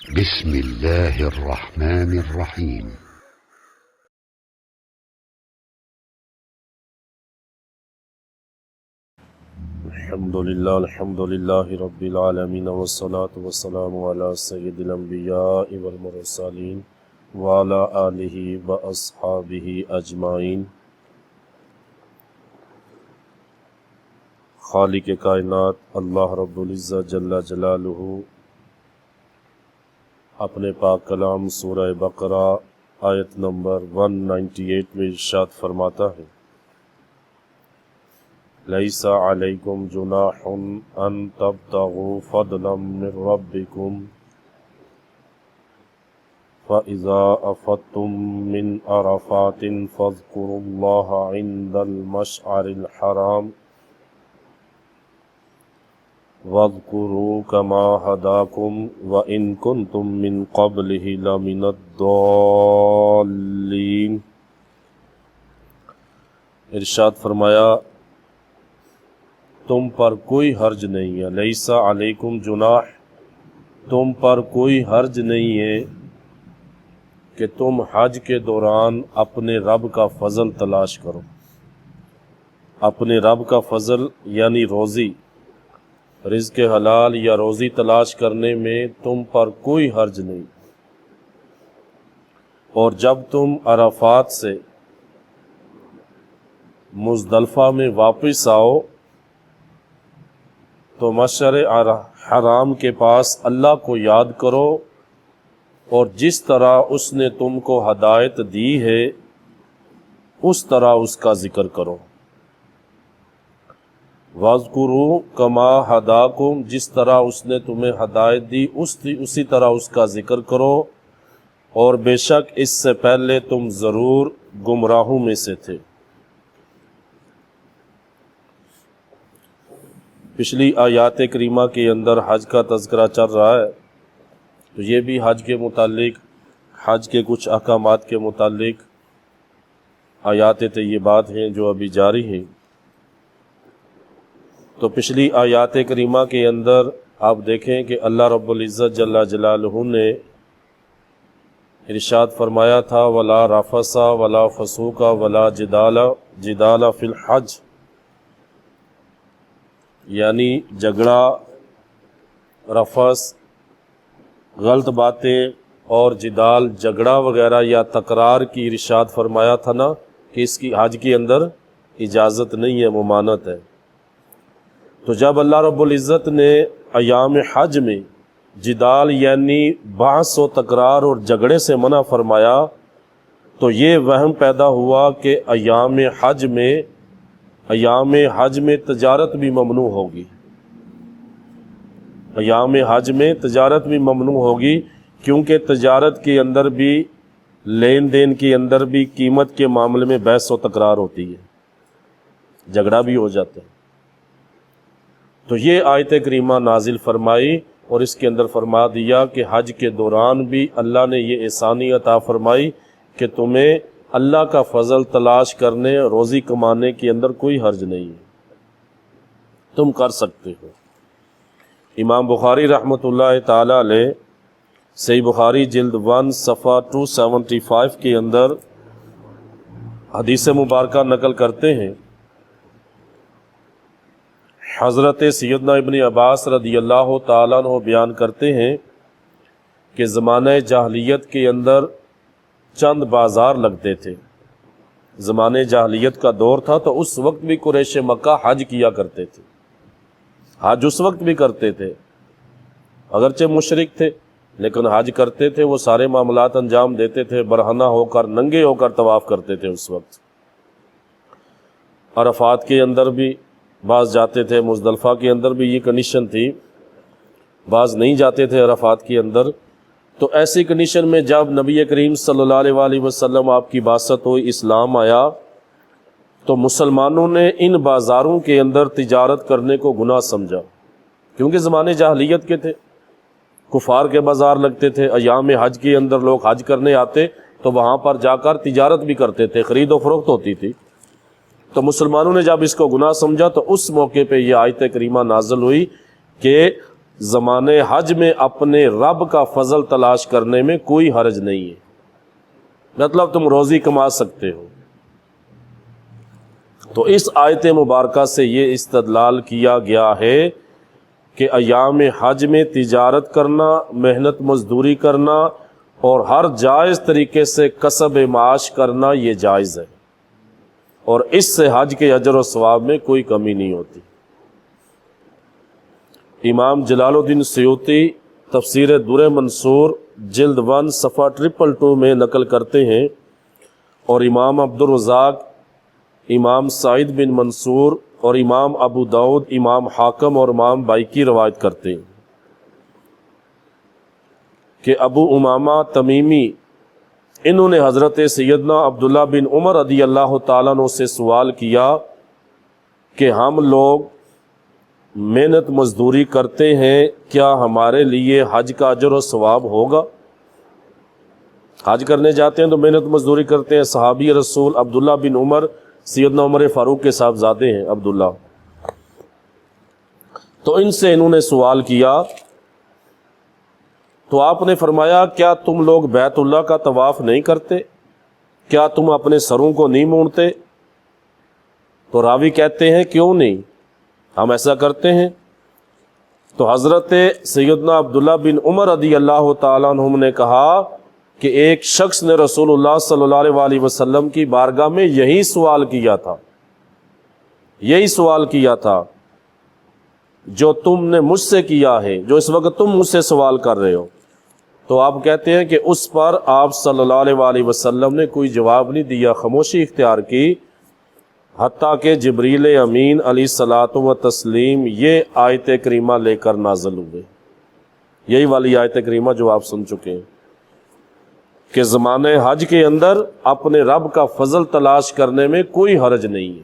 بسم الله الرحمن الرحيم. الحمد لله رب العالمين والصلاة والسلام على سيد الأنبياء والمرسلين وعلى آله وأصحابه أجمعين۔ خالق کائنات اللہ رب العزت جل جلالہ اپنے پاک کلام سورہ بقرہ آیت نمبر 198 میں ارشاد فرماتا ہے، لیس علیکم جناح ان تبتغوا فضلا من ربکم فَإِذَا أَفَضْتُم مِّنْ عَرَفَاتٍ فاذكروا الله عند المشعر الحرام واذكروا كما هداكم وإن كنتم من قبله لمن الضالين۔ ارشاد فرمایا تم پر کوئی حرج نہیں ہے، لیس علیکم جناح، تم پر کوئی حرج نہیں ہے کہ تم حج کے دوران اپنے رب کا فضل تلاش کرو۔ اپنے رب کا فضل یعنی روزی، رزق حلال یا روزی تلاش کرنے میں تم پر کوئی حرج نہیں۔ اور جب تم عرفات سے مزدلفہ میں واپس آؤ تو مشعر حرام کے پاس اللہ کو یاد کرو اور جس طرح اس نے تم کو ہدایت دی ہے اس طرح اس کا ذکر کرو۔ وَاذْكُرُوا كَمَا هَدَاكُمْ، جس طرح اس نے تمہیں ہدایت دی اسی طرح اس کا ذکر کرو، اور بے شک اس سے پہلے تم ضرور گمراہوں میں سے تھے۔ پچھلی آیات کریمہ کے اندر حج کا تذکرہ چل رہا ہے، تو یہ بھی حج کے متعلق، حج کے کچھ احکامات کے متعلق آیات طیبات ہیں جو ابھی جاری ہیں۔ تو پچھلی آیات کریمہ کے اندر آپ دیکھیں کہ اللہ رب العزت جل جلالہ نے ارشاد فرمایا تھا، وَلَا رَفَثَ وَلَا فُسُوقَ وَلَا جِدَالَ فِی الْحَجِّ، یعنی جھگڑا، رفث غلط باتیں اور جدال جھگڑا وغیرہ یا تکرار کی ارشاد فرمایا تھا نا کہ اس کی حج کے اندر اجازت نہیں ہے، ممانعت ہے۔ تو جب اللہ رب العزت نے ایام حج میں جدال یعنی بحث و تکرار اور جھگڑے سے منع فرمایا تو یہ وہم پیدا ہوا کہ ایام حج میں تجارت بھی ممنوع ہوگی، ایام حج میں تجارت بھی ممنوع ہوگی، کیونکہ تجارت کے اندر بھی، لین دین کے اندر بھی قیمت کے معاملے میں بحث و تکرار ہوتی ہے، جھگڑا بھی ہو جاتا ہے۔ تو یہ آیت کریمہ نازل فرمائی اور اس کے اندر فرما دیا کہ حج کے دوران بھی اللہ نے یہ احسانی عطا فرمائی کہ تمہیں اللہ کا فضل تلاش کرنے، روزی کمانے کے اندر کوئی حرج نہیں ہے، تم کر سکتے ہو۔ امام بخاری رحمۃ اللہ تعالی علیہ صحیح بخاری جلد 1 صفحہ 275 کے اندر حدیث مبارکہ نقل کرتے ہیں، حضرت سیدنا ابن عباس رضی اللہ تعالیٰ عنہ بیان کرتے ہیں کہ زمانہ جاہلیت کے اندر چند بازار لگتے تھے۔ زمانہ جاہلیت کا دور تھا تو اس وقت بھی قریش مکہ حج کیا کرتے تھے، حج اس وقت بھی کرتے تھے، اگرچہ مشرک تھے لیکن حج کرتے تھے، وہ سارے معاملات انجام دیتے تھے، برہنہ ہو کر، ننگے ہو کر طواف کرتے تھے۔ اس وقت عرفات کے اندر بھی بعض جاتے تھے، مزدلفہ کے اندر بھی یہ کنڈیشن تھی، بعض نہیں جاتے تھے عرفات کے اندر۔ تو ایسی کنڈیشن میں جب نبی کریم صلی اللہ علیہ وسلم آپ کی بعثت ہوئی، اسلام آیا، تو مسلمانوں نے ان بازاروں کے اندر تجارت کرنے کو گناہ سمجھا، کیونکہ زمانے جاہلیت کے تھے، کفار کے بازار لگتے تھے، ایام حج کے اندر لوگ حج کرنے آتے تو وہاں پر جا کر تجارت بھی کرتے تھے، خرید و فروخت ہوتی تھی۔ تو مسلمانوں نے جب اس کو گناہ سمجھا تو اس موقع پہ یہ آیت کریمہ نازل ہوئی کہ زمانے حج میں اپنے رب کا فضل تلاش کرنے میں کوئی حرج نہیں ہے، مطلب تم روزی کما سکتے ہو۔ تو اس آیت مبارکہ سے یہ استدلال کیا گیا ہے کہ ایام حج میں تجارت کرنا، محنت مزدوری کرنا اور ہر جائز طریقے سے کسب معاش کرنا یہ جائز ہے، اور اس سے حج کے اجر و ثواب میں کوئی کمی نہیں ہوتی۔ امام جلال الدین سیوطی تفسیر در منصور جلد 1 صفحہ 222 میں نقل کرتے ہیں، اور امام عبدالرزاق، امام سعید بن منصور اور امام ابو داؤد، امام حاکم اور امام بائقی روایت کرتے ہیں کہ ابو امامہ تمیمی انہوں نے حضرت سیدنا عبداللہ بن عمر رضی اللہ تعالیٰ عنہ سے سوال کیا کہ ہم لوگ محنت مزدوری کرتے ہیں، کیا ہمارے لیے حج کا اجر و ثواب ہوگا؟ حج کرنے جاتے ہیں تو محنت مزدوری کرتے ہیں۔ صحابی رسول عبداللہ بن عمر سیدنا عمر فاروق کے صاحبزادے ہیں عبداللہ، تو ان سے انہوں نے سوال کیا تو آپ نے فرمایا کیا تم لوگ بیت اللہ کا طواف نہیں کرتے؟ کیا تم اپنے سروں کو نہیں مونڈتے؟ تو راوی کہتے ہیں کیوں نہیں، ہم ایسا کرتے ہیں۔ تو حضرت سیدنا عبداللہ بن عمر رضی اللہ تعالیٰ عنہ نے کہا کہ ایک شخص نے رسول اللہ صلی اللہ علیہ وسلم کی بارگاہ میں یہی سوال کیا تھا جو تم نے مجھ سے کیا ہے، جو اس وقت تم مجھ سے سوال کر رہے ہو۔ تو آپ کہتے ہیں کہ اس پر آپ صلی اللہ علیہ وسلم نے کوئی جواب نہیں دیا، خاموشی اختیار کی، حتیٰ کہ جبریل امین علیہ الصلاۃ و تسلیم یہ آیت کریمہ لے کر نازل ہوئے، یہی والی آیت کریمہ جو آپ سن چکے ہیں کہ زمانے حج کے اندر اپنے رب کا فضل تلاش کرنے میں کوئی حرج نہیں ہے،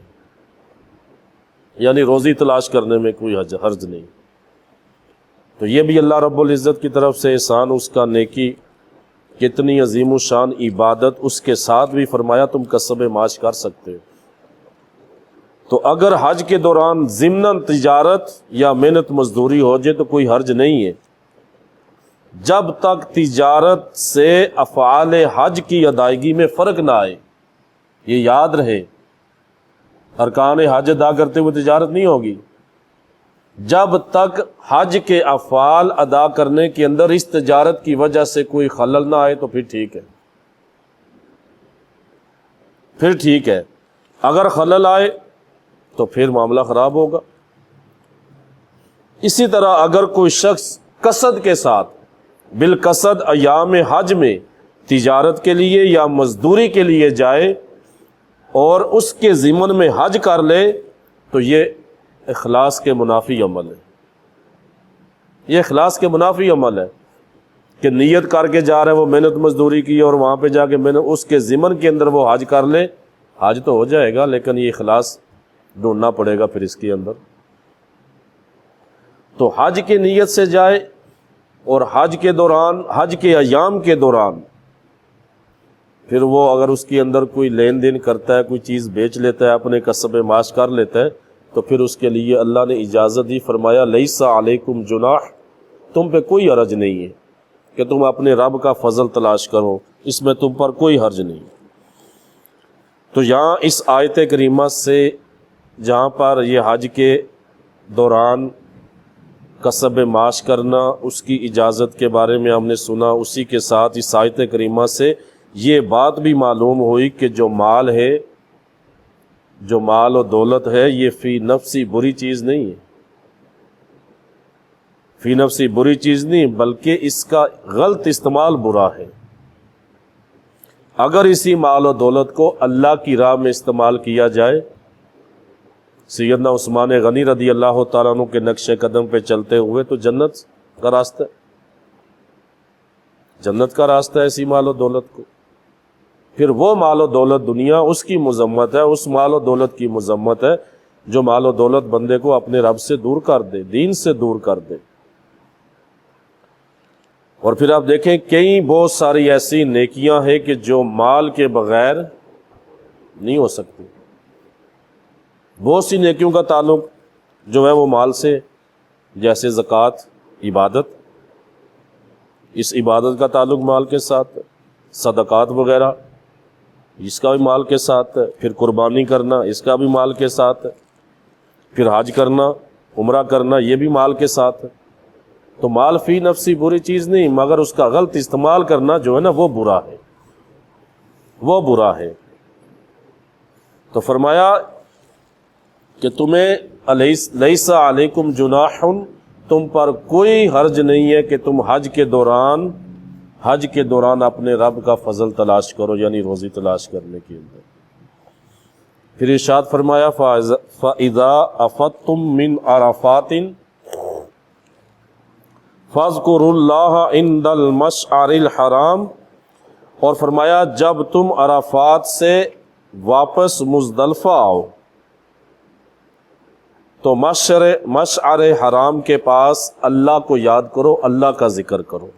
یعنی روزی تلاش کرنے میں کوئی حرج نہیں۔ تو یہ بھی اللہ رب العزت کی طرف سے احسان، اس کا نیکی، کتنی عظیم الشان عبادت، اس کے ساتھ بھی فرمایا تم کسب معاش کر سکتے ہو۔ تو اگر حج کے دوران ضمناً تجارت یا محنت مزدوری ہو جائے تو کوئی حرج نہیں ہے، جب تک تجارت سے افعال حج کی ادائیگی میں فرق نہ آئے۔ یہ یاد رہے، ارکان حج ادا کرتے ہوئے تجارت نہیں ہوگی، جب تک حج کے افعال ادا کرنے کے اندر اس تجارت کی وجہ سے کوئی خلل نہ آئے تو پھر ٹھیک ہے، اگر خلل آئے تو پھر معاملہ خراب ہوگا۔ اسی طرح اگر کوئی شخص قصد کے ساتھ بالقصد ایام حج میں تجارت کے لیے یا مزدوری کے لیے جائے اور اس کے ضمن میں حج کر لے تو یہ اخلاص کے منافی عمل ہے، یہ اخلاص کے منافی عمل ہے کہ نیت کر کے جا رہا ہے، وہ محنت مزدوری کی اور وہاں پہ جا کے اس کے ضمن کے اندر وہ حج کر لے، حج تو ہو جائے گا لیکن یہ اخلاص ڈھونڈنا پڑے گا پھر اس کے اندر۔ تو حج کی نیت سے جائے اور حج کے دوران، حج کے ایام کے دوران پھر وہ اگر اس کے اندر کوئی لین دین کرتا ہے، کوئی چیز بیچ لیتا ہے، اپنے کسب معاش کر لیتا ہے، تو پھر اس کے لیے اللہ نے اجازت دی، فرمایا لیس علیکم جناح، تم پہ کوئی حرج نہیں ہے کہ تم اپنے رب کا فضل تلاش کرو، اس میں تم پر کوئی حرج نہیں۔ تو یہاں اس آیت کریمہ سے جہاں پر یہ حج کے دوران کسب معاش کرنا، اس کی اجازت کے بارے میں ہم نے سنا، اسی کے ساتھ اس آیت کریمہ سے یہ بات بھی معلوم ہوئی کہ جو مال ہے، جو مال و دولت ہے، یہ فی نفسی بری چیز نہیں ہے، فی نفسی بری چیز نہیں، بلکہ اس کا غلط استعمال برا ہے۔ اگر اسی مال و دولت کو اللہ کی راہ میں استعمال کیا جائے، سیدنا عثمان غنی رضی اللہ تعالیٰ عنہ کے نقش قدم پہ چلتے ہوئے، تو جنت کا راستہ، جنت کا راستہ ہے اسی مال و دولت کو۔ پھر وہ مال و دولت دنیا، اس کی مذمت ہے، اس مال و دولت کی مذمت ہے جو مال و دولت بندے کو اپنے رب سے دور کر دے، دین سے دور کر دے۔ اور پھر آپ دیکھیں کئی بہت ساری ایسی نیکیاں ہیں کہ جو مال کے بغیر نہیں ہو سکتی، بہت سی نیکیوں کا تعلق جو ہے وہ مال سے، جیسے زکوٰۃ، عبادت، اس عبادت کا تعلق مال کے ساتھ ہے، صدقات وغیرہ اس کا بھی مال کے ساتھ ہے، پھر قربانی کرنا اس کا بھی مال کے ساتھ ہے، پھر حج کرنا عمرہ کرنا یہ بھی مال کے ساتھ ہے۔ تو مال فی نفسی بری چیز نہیں، مگر اس کا غلط استعمال کرنا جو ہے نا وہ برا ہے، وہ برا ہے۔ تو فرمایا کہ تمہیں لیس علیکم جناح، تم پر کوئی حرج نہیں ہے کہ تم حج کے دوران اپنے رب کا فضل تلاش کرو، یعنی روزی تلاش کرنے کے اندر۔ پھر ارشاد فرمایا فَإِذَا أَفَضْتُم مِّنْ عَرَفَاتٍ فَاذْكُرُوا اللَّهَ عِندَ الْمَشْعَرِ الْحَرَامِ، اور فرمایا جب تم عرفات سے واپس مزدلفہ آؤ تو مشعر حرام کے پاس اللہ کو یاد کرو، اللہ کا ذکر کرو۔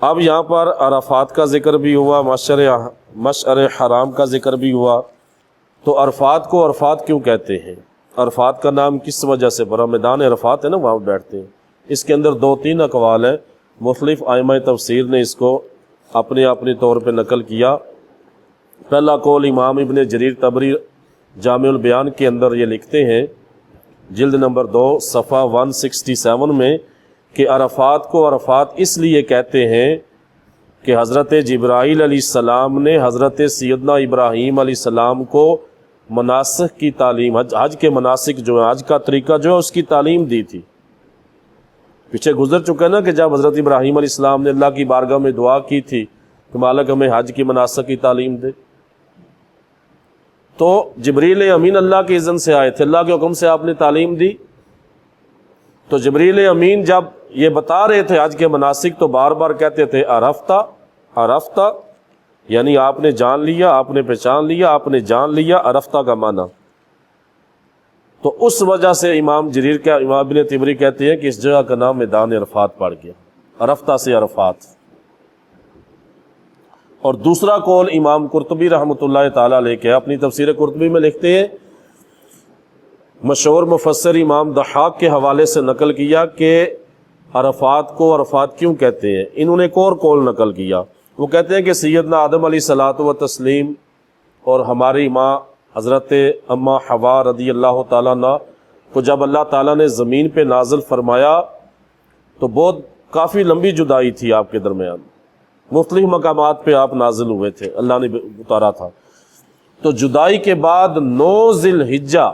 اب یہاں پر عرفات کا ذکر بھی ہوا، مشعر حرام کا ذکر بھی ہوا، تو عرفات کو عرفات کیوں کہتے ہیں؟ عرفات کا نام کس وجہ سے پڑا؟ میدان عرفات ہے نا، وہاں بیٹھتے ہیں۔ اس کے اندر 2-3 اقوال ہیں، مختلف ائمہ تفسیر نے اس کو اپنے طور پہ نقل کیا۔ پہلا قول امام ابن جریر طبری جامع البیان کے اندر یہ لکھتے ہیں، جلد نمبر 2 صفحہ 167 میں، کہ عرفات کو عرفات اس لیے کہتے ہیں کہ حضرت جبرائیل علیہ السلام نے حضرت سیدنا ابراہیم علیہ السلام کو مناسک کی تعلیم، حج کے مناسک جو ہے، حج کا طریقہ جو ہے اس کی تعلیم دی تھی۔ پیچھے گزر چکا ہے نا کہ جب حضرت ابراہیم علیہ السلام نے اللہ کی بارگاہ میں دعا کی تھی کہ مالک ہمیں حج کی مناسک کی تعلیم دے، تو جبریل امین اللہ کے اذن سے آئے تھے، اللہ کے حکم سے آپ نے تعلیم دی۔ تو جبریل امین جب یہ بتا رہے تھے حج کے مناسک تو بار بار کہتے تھے عرفتہ، یعنی آپ نے جان لیا، آپ نے پہچان لیا، آپ نے جان لیا، عرفتہ کا معنی۔ تو اس وجہ سے امام ابن طبری کہتے ہیں کہ اس جگہ کا نام میدان عرفات پڑ گیا، عرفتہ سے عرفات۔ اور دوسرا قول امام قرطبی رحمۃ اللہ تعالیٰ علیہ کے اپنی تفسیر قرطبی میں لکھتے ہیں، مشہور مفسر امام ضحاک کے حوالے سے نقل کیا کہ عرفات کو عرفات کیوں کہتے ہیں۔ انہوں نے ایک اور قول نقل کیا، وہ کہتے ہیں کہ سیدنا آدم علیہ الصلوۃ والتسلیم اور ہماری ماں حضرت اماں حوا رضی اللہ تعالیٰ عنہ کو جب اللہ تعالیٰ نے زمین پہ نازل فرمایا تو بہت کافی لمبی جدائی تھی آپ کے درمیان، مختلف مقامات پہ آپ نازل ہوئے تھے، اللہ نے اتارا تھا۔ تو جدائی کے بعد 9 ذی الحجہ،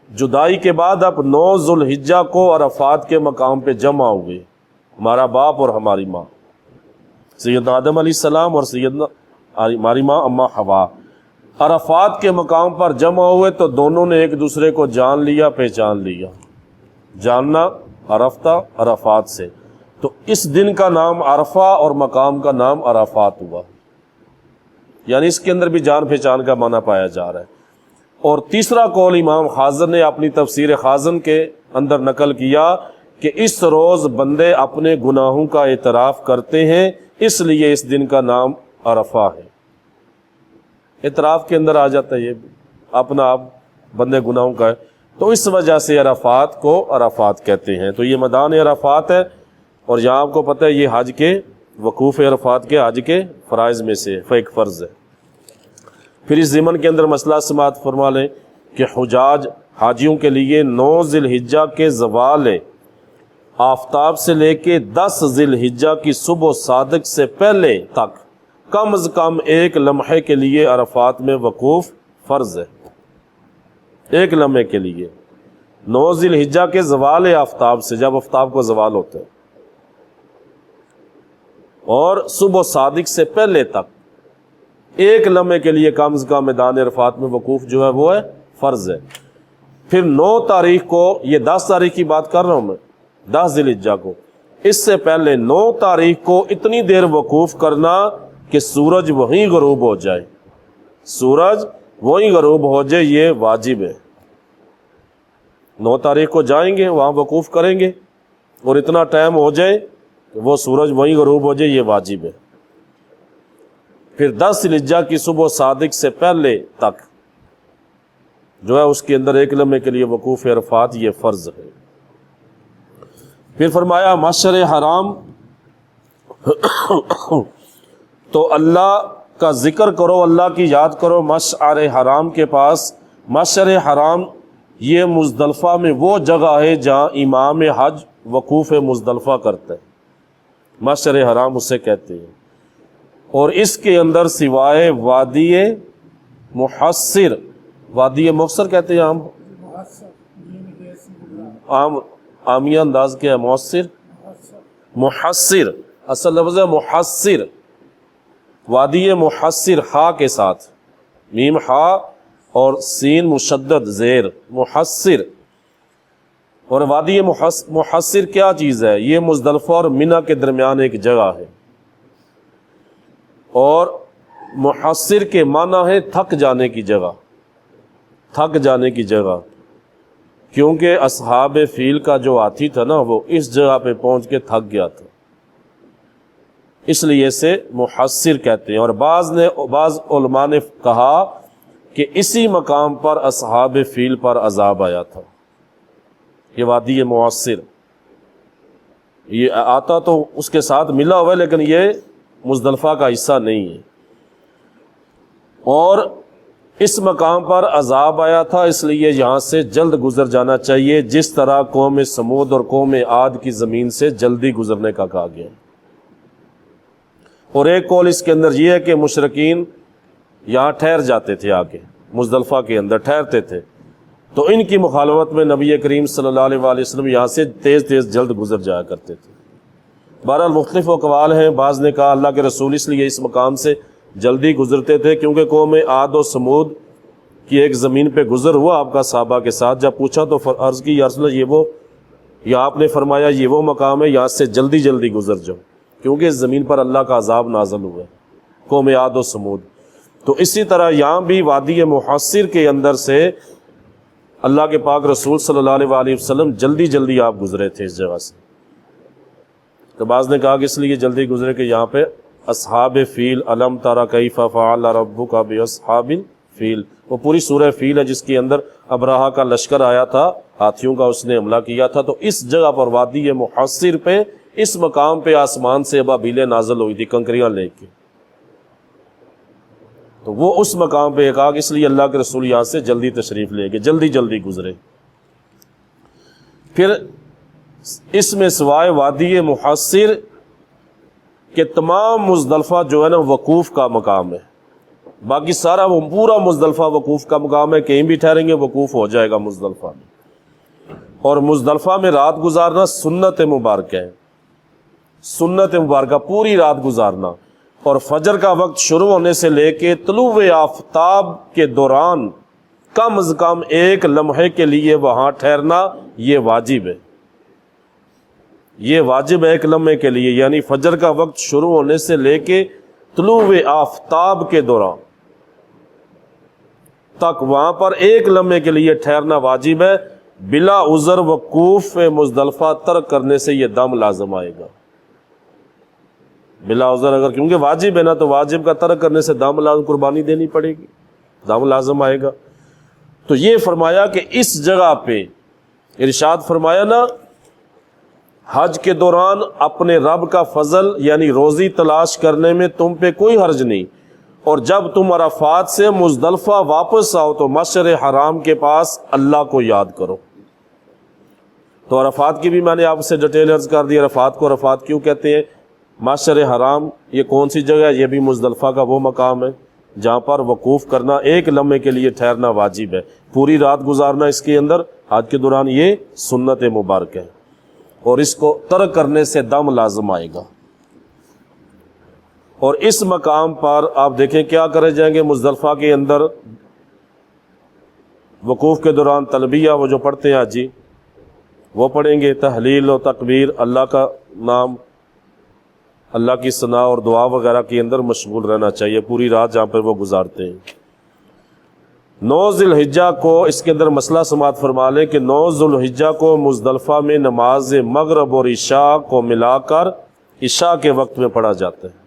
جدائی کے بعد اب 9 ذی الحجہ کو عرفات کے مقام پہ جمع ہوئے، ہمارا باپ اور ہماری ماں سیدنا آدم علیہ السلام اور سیدنا ہماری ماں اماں حوا عرفات کے مقام پر جمع ہوئے، تو دونوں نے ایک دوسرے کو جان لیا، پہچان لیا۔ جاننا عرفتہ عرفات سے، تو اس دن کا نام عرفہ اور مقام کا نام عرفات ہوا، یعنی اس کے اندر بھی جان پہچان کا معنی پایا جا رہا ہے۔ اور تیسرا قول امام خازن نے اپنی تفسیر خازن کے اندر نقل کیا کہ اس روز بندے اپنے گناہوں کا اعتراف کرتے ہیں، اس لیے اس دن کا نام عرفہ ہے۔ اعتراف کے اندر آ جاتا ہے یہ اپنا آپ بندے گناہوں کا ہے، تو اس وجہ سے عرفات کو عرفات کہتے ہیں۔ تو یہ میدان عرفات ہے، اور یہاں آپ کو پتہ ہے یہ حج کے وقوف عرفات کے حج کے فرائض میں سے ایک فرض ہے۔ پھر اس ضمن کے اندر مسئلہ سماعت فرما لیں کہ حجاج حاجیوں کے لیے 9 ذی الحجہ کے زوال آفتاب سے لے کے 10 ذی الحجہ کی صبح و صادق سے پہلے تک کم از کم 1 لمحے کے لیے عرفات میں وقوف فرض ہے، 1 لمحے کے لیے 9 ذی الحجہ کے زوال آفتاب سے، جب آفتاب کو زوال ہوتا ہے، اور صبح و صادق سے پہلے تک 1 لمحے کے لیے کم از کم میدان عرفات میں وقوف جو ہے وہ ہے فرض ہے۔ پھر 9 تاریخ کو، یہ 10 تاریخ کی بات کر رہا ہوں میں، 10 ذی الحجہ کو، اس سے پہلے 9 تاریخ کو اتنی دیر وقوف کرنا کہ سورج وہیں غروب ہو جائے، سورج وہیں غروب ہو جائے، یہ واجب ہے۔ 9 تاریخ کو جائیں گے، وہاں وقوف کریں گے، اور اتنا ٹائم ہو جائے کہ وہ سورج وہیں غروب ہو جائے، یہ واجب ہے۔ پھر 10 ذی الحجہ کی صبح صادق سے پہلے تک جو ہے اس کے اندر 1 لمحے کے لیے وقوف عرفات یہ فرض ہے۔ پھر فرمایا مشعر حرام تو اللہ کا ذکر کرو، اللہ کی یاد کرو مشعر حرام کے پاس۔ مشعر حرام یہ مزدلفہ میں وہ جگہ ہے جہاں امام حج وقوف مزدلفہ کرتا ہے، مشعر حرام اسے کہتے ہیں۔ اور اس کے اندر سوائے وادی محصر، وادی محصر کہتے ہیں عام عامیہ انداز کیا ہے محصر، محصر اصل لفظ ہے محصر، وادی محصر ہا کے ساتھ، میم ہا اور سین مشدد زیر، محصر۔ اور وادی محصر کیا چیز ہے؟ یہ مزدلفہ اور منی کے درمیان ایک جگہ ہے، اور محصر کے معنی ہے تھک جانے کی جگہ، تھک جانے کی جگہ، کیونکہ اصحاب فیل کا جو ہاتھی تھا نا وہ اس جگہ پہ پہنچ کے تھک گیا تھا، اس لیے اسے محصر کہتے ہیں۔ اور بعض علماء نے کہا کہ اسی مقام پر اصحاب فیل پر عذاب آیا تھا، یہ وادی محصر، یہ آتا تو اس کے ساتھ ملا ہوا ہے لیکن یہ مزدلفہ کا حصہ نہیں ہے۔ اور اس مقام پر عذاب آیا تھا، اس لیے یہاں سے جلد گزر جانا چاہیے، جس طرح قوم سمود اور قوم عاد کی زمین سے جلدی گزرنے کا کہا گیا۔ اور ایک قول اس کے اندر یہ ہے کہ مشرکین یہاں ٹھہر جاتے تھے، آ کے مزدلفہ کے اندر ٹھہرتے تھے، تو ان کی مخالفت میں نبی کریم صلی اللہ علیہ وآلہ وسلم یہاں سے تیز تیز جلد گزر جایا کرتے تھے۔ بہرحال مختلف اقوال ہیں، بعض نے کہا اللہ کے رسول اس لیے اس مقام سے جلدی گزرتے تھے کیونکہ قوم عاد و سمود کی ایک زمین پہ گزر ہوا آپ کا صحابہ کے ساتھ، جب پوچھا تو عرض کی یا رسول اللہ یہ وہ، یا آپ نے فرمایا یہ وہ مقام ہے یہاں سے جلدی جلدی گزر جاؤ، کیونکہ اس زمین پر اللہ کا عذاب نازل ہوا ہے، قوم عاد و سمود۔ تو اسی طرح یہاں بھی وادی محصر کے اندر سے اللہ کے پاک رسول صلی اللہ علیہ وآلہ وسلم جلدی جلدی آپ گزرے تھے اس جگہ سے۔ تو بعض نے کہا کہ اس لیے جلدی گزرے کہ یہاں پہ اصحاب فیل، الم تری کیف فعل ربک باصحاب الفیل، وہ پوری سورہ فیل ہے جس کے اندر ابرہہ کا لشکر آیا تھا، ہاتھیوں کا اس نے حملہ کیا تھا، تو اس جگہ پر وادی محصر پہ اس مقام پہ آسمان سے ابابیلیں نازل ہوئی تھی کنکریاں لے کے، تو وہ اس مقام پہ کہا کہ اس لیے اللہ کے رسول یہاں سے جلدی تشریف لے گئے، جلدی جلدی گزرے۔ پھر اس میں سوائے وادی محصر کہ تمام مزدلفہ جو ہے نا وقوف کا مقام ہے، باقی سارا وہ پورا مزدلفہ وقوف کا مقام ہے، کہیں بھی ٹھہریں گے وقوف ہو جائے گا مزدلفہ میں۔ اور مزدلفہ میں رات گزارنا سنت مبارکہ ہے، سنت مبارکہ پوری رات گزارنا، اور فجر کا وقت شروع ہونے سے لے کے طلوع آفتاب کے دوران کم از کم ایک لمحے کے لیے وہاں ٹھہرنا یہ واجب ہے، یہ واجب ہے ایک لمحے کے لیے، یعنی فجر کا وقت شروع ہونے سے لے کے طلوع آفتاب کے دوران تک وہاں پر ایک لمحے کے لیے ٹھہرنا واجب ہے، بلا عذر وقوف مزدلفہ ترک کرنے سے یہ دم لازم آئے گا، بلا عذر، اگر کیونکہ واجب ہے نا تو واجب کا ترک کرنے سے دم لازم قربانی دینی پڑے گی، دم لازم آئے گا۔ تو یہ فرمایا کہ اس جگہ پہ ارشاد فرمایا نا حج کے دوران اپنے رب کا فضل یعنی روزی تلاش کرنے میں تم پہ کوئی حرج نہیں، اور جب تم عرفات سے مزدلفہ واپس آؤ تو مشعر حرام کے پاس اللہ کو یاد کرو۔ تو عرفات کی بھی میں نے آپ سے ڈیٹیل عرض کر دی، عرفات کو عرفات کیوں کہتے ہیں، مشعر حرام یہ کون سی جگہ ہے، یہ بھی مزدلفہ کا وہ مقام ہے جہاں پر وقوف کرنا ایک لمحے کے لیے ٹھہرنا واجب ہے، پوری رات گزارنا اس کے اندر حج کے دوران یہ سنت مبارک ہے، اور اس کو ترک کرنے سے دم لازم آئے گا۔ اور اس مقام پر آپ دیکھیں کیا کرے جائیں گے، مزدلفہ کے اندر وقوف کے دوران تلبیہ وہ جو پڑھتے ہیں حاجی وہ پڑھیں گے، تحلیل و تکبیر، اللہ کا نام، اللہ کی ثنا اور دعا وغیرہ کے اندر مشغول رہنا چاہیے پوری رات جہاں پر وہ گزارتے ہیں۔ 9 ذی الحجہ کو اس کے اندر مسئلہ سماعت فرما لیں کہ 9 ذی الحجہ کو مزدلفہ میں نماز مغرب اور عشاء کو ملا کر عشاء کے وقت میں پڑھا جاتا ہے،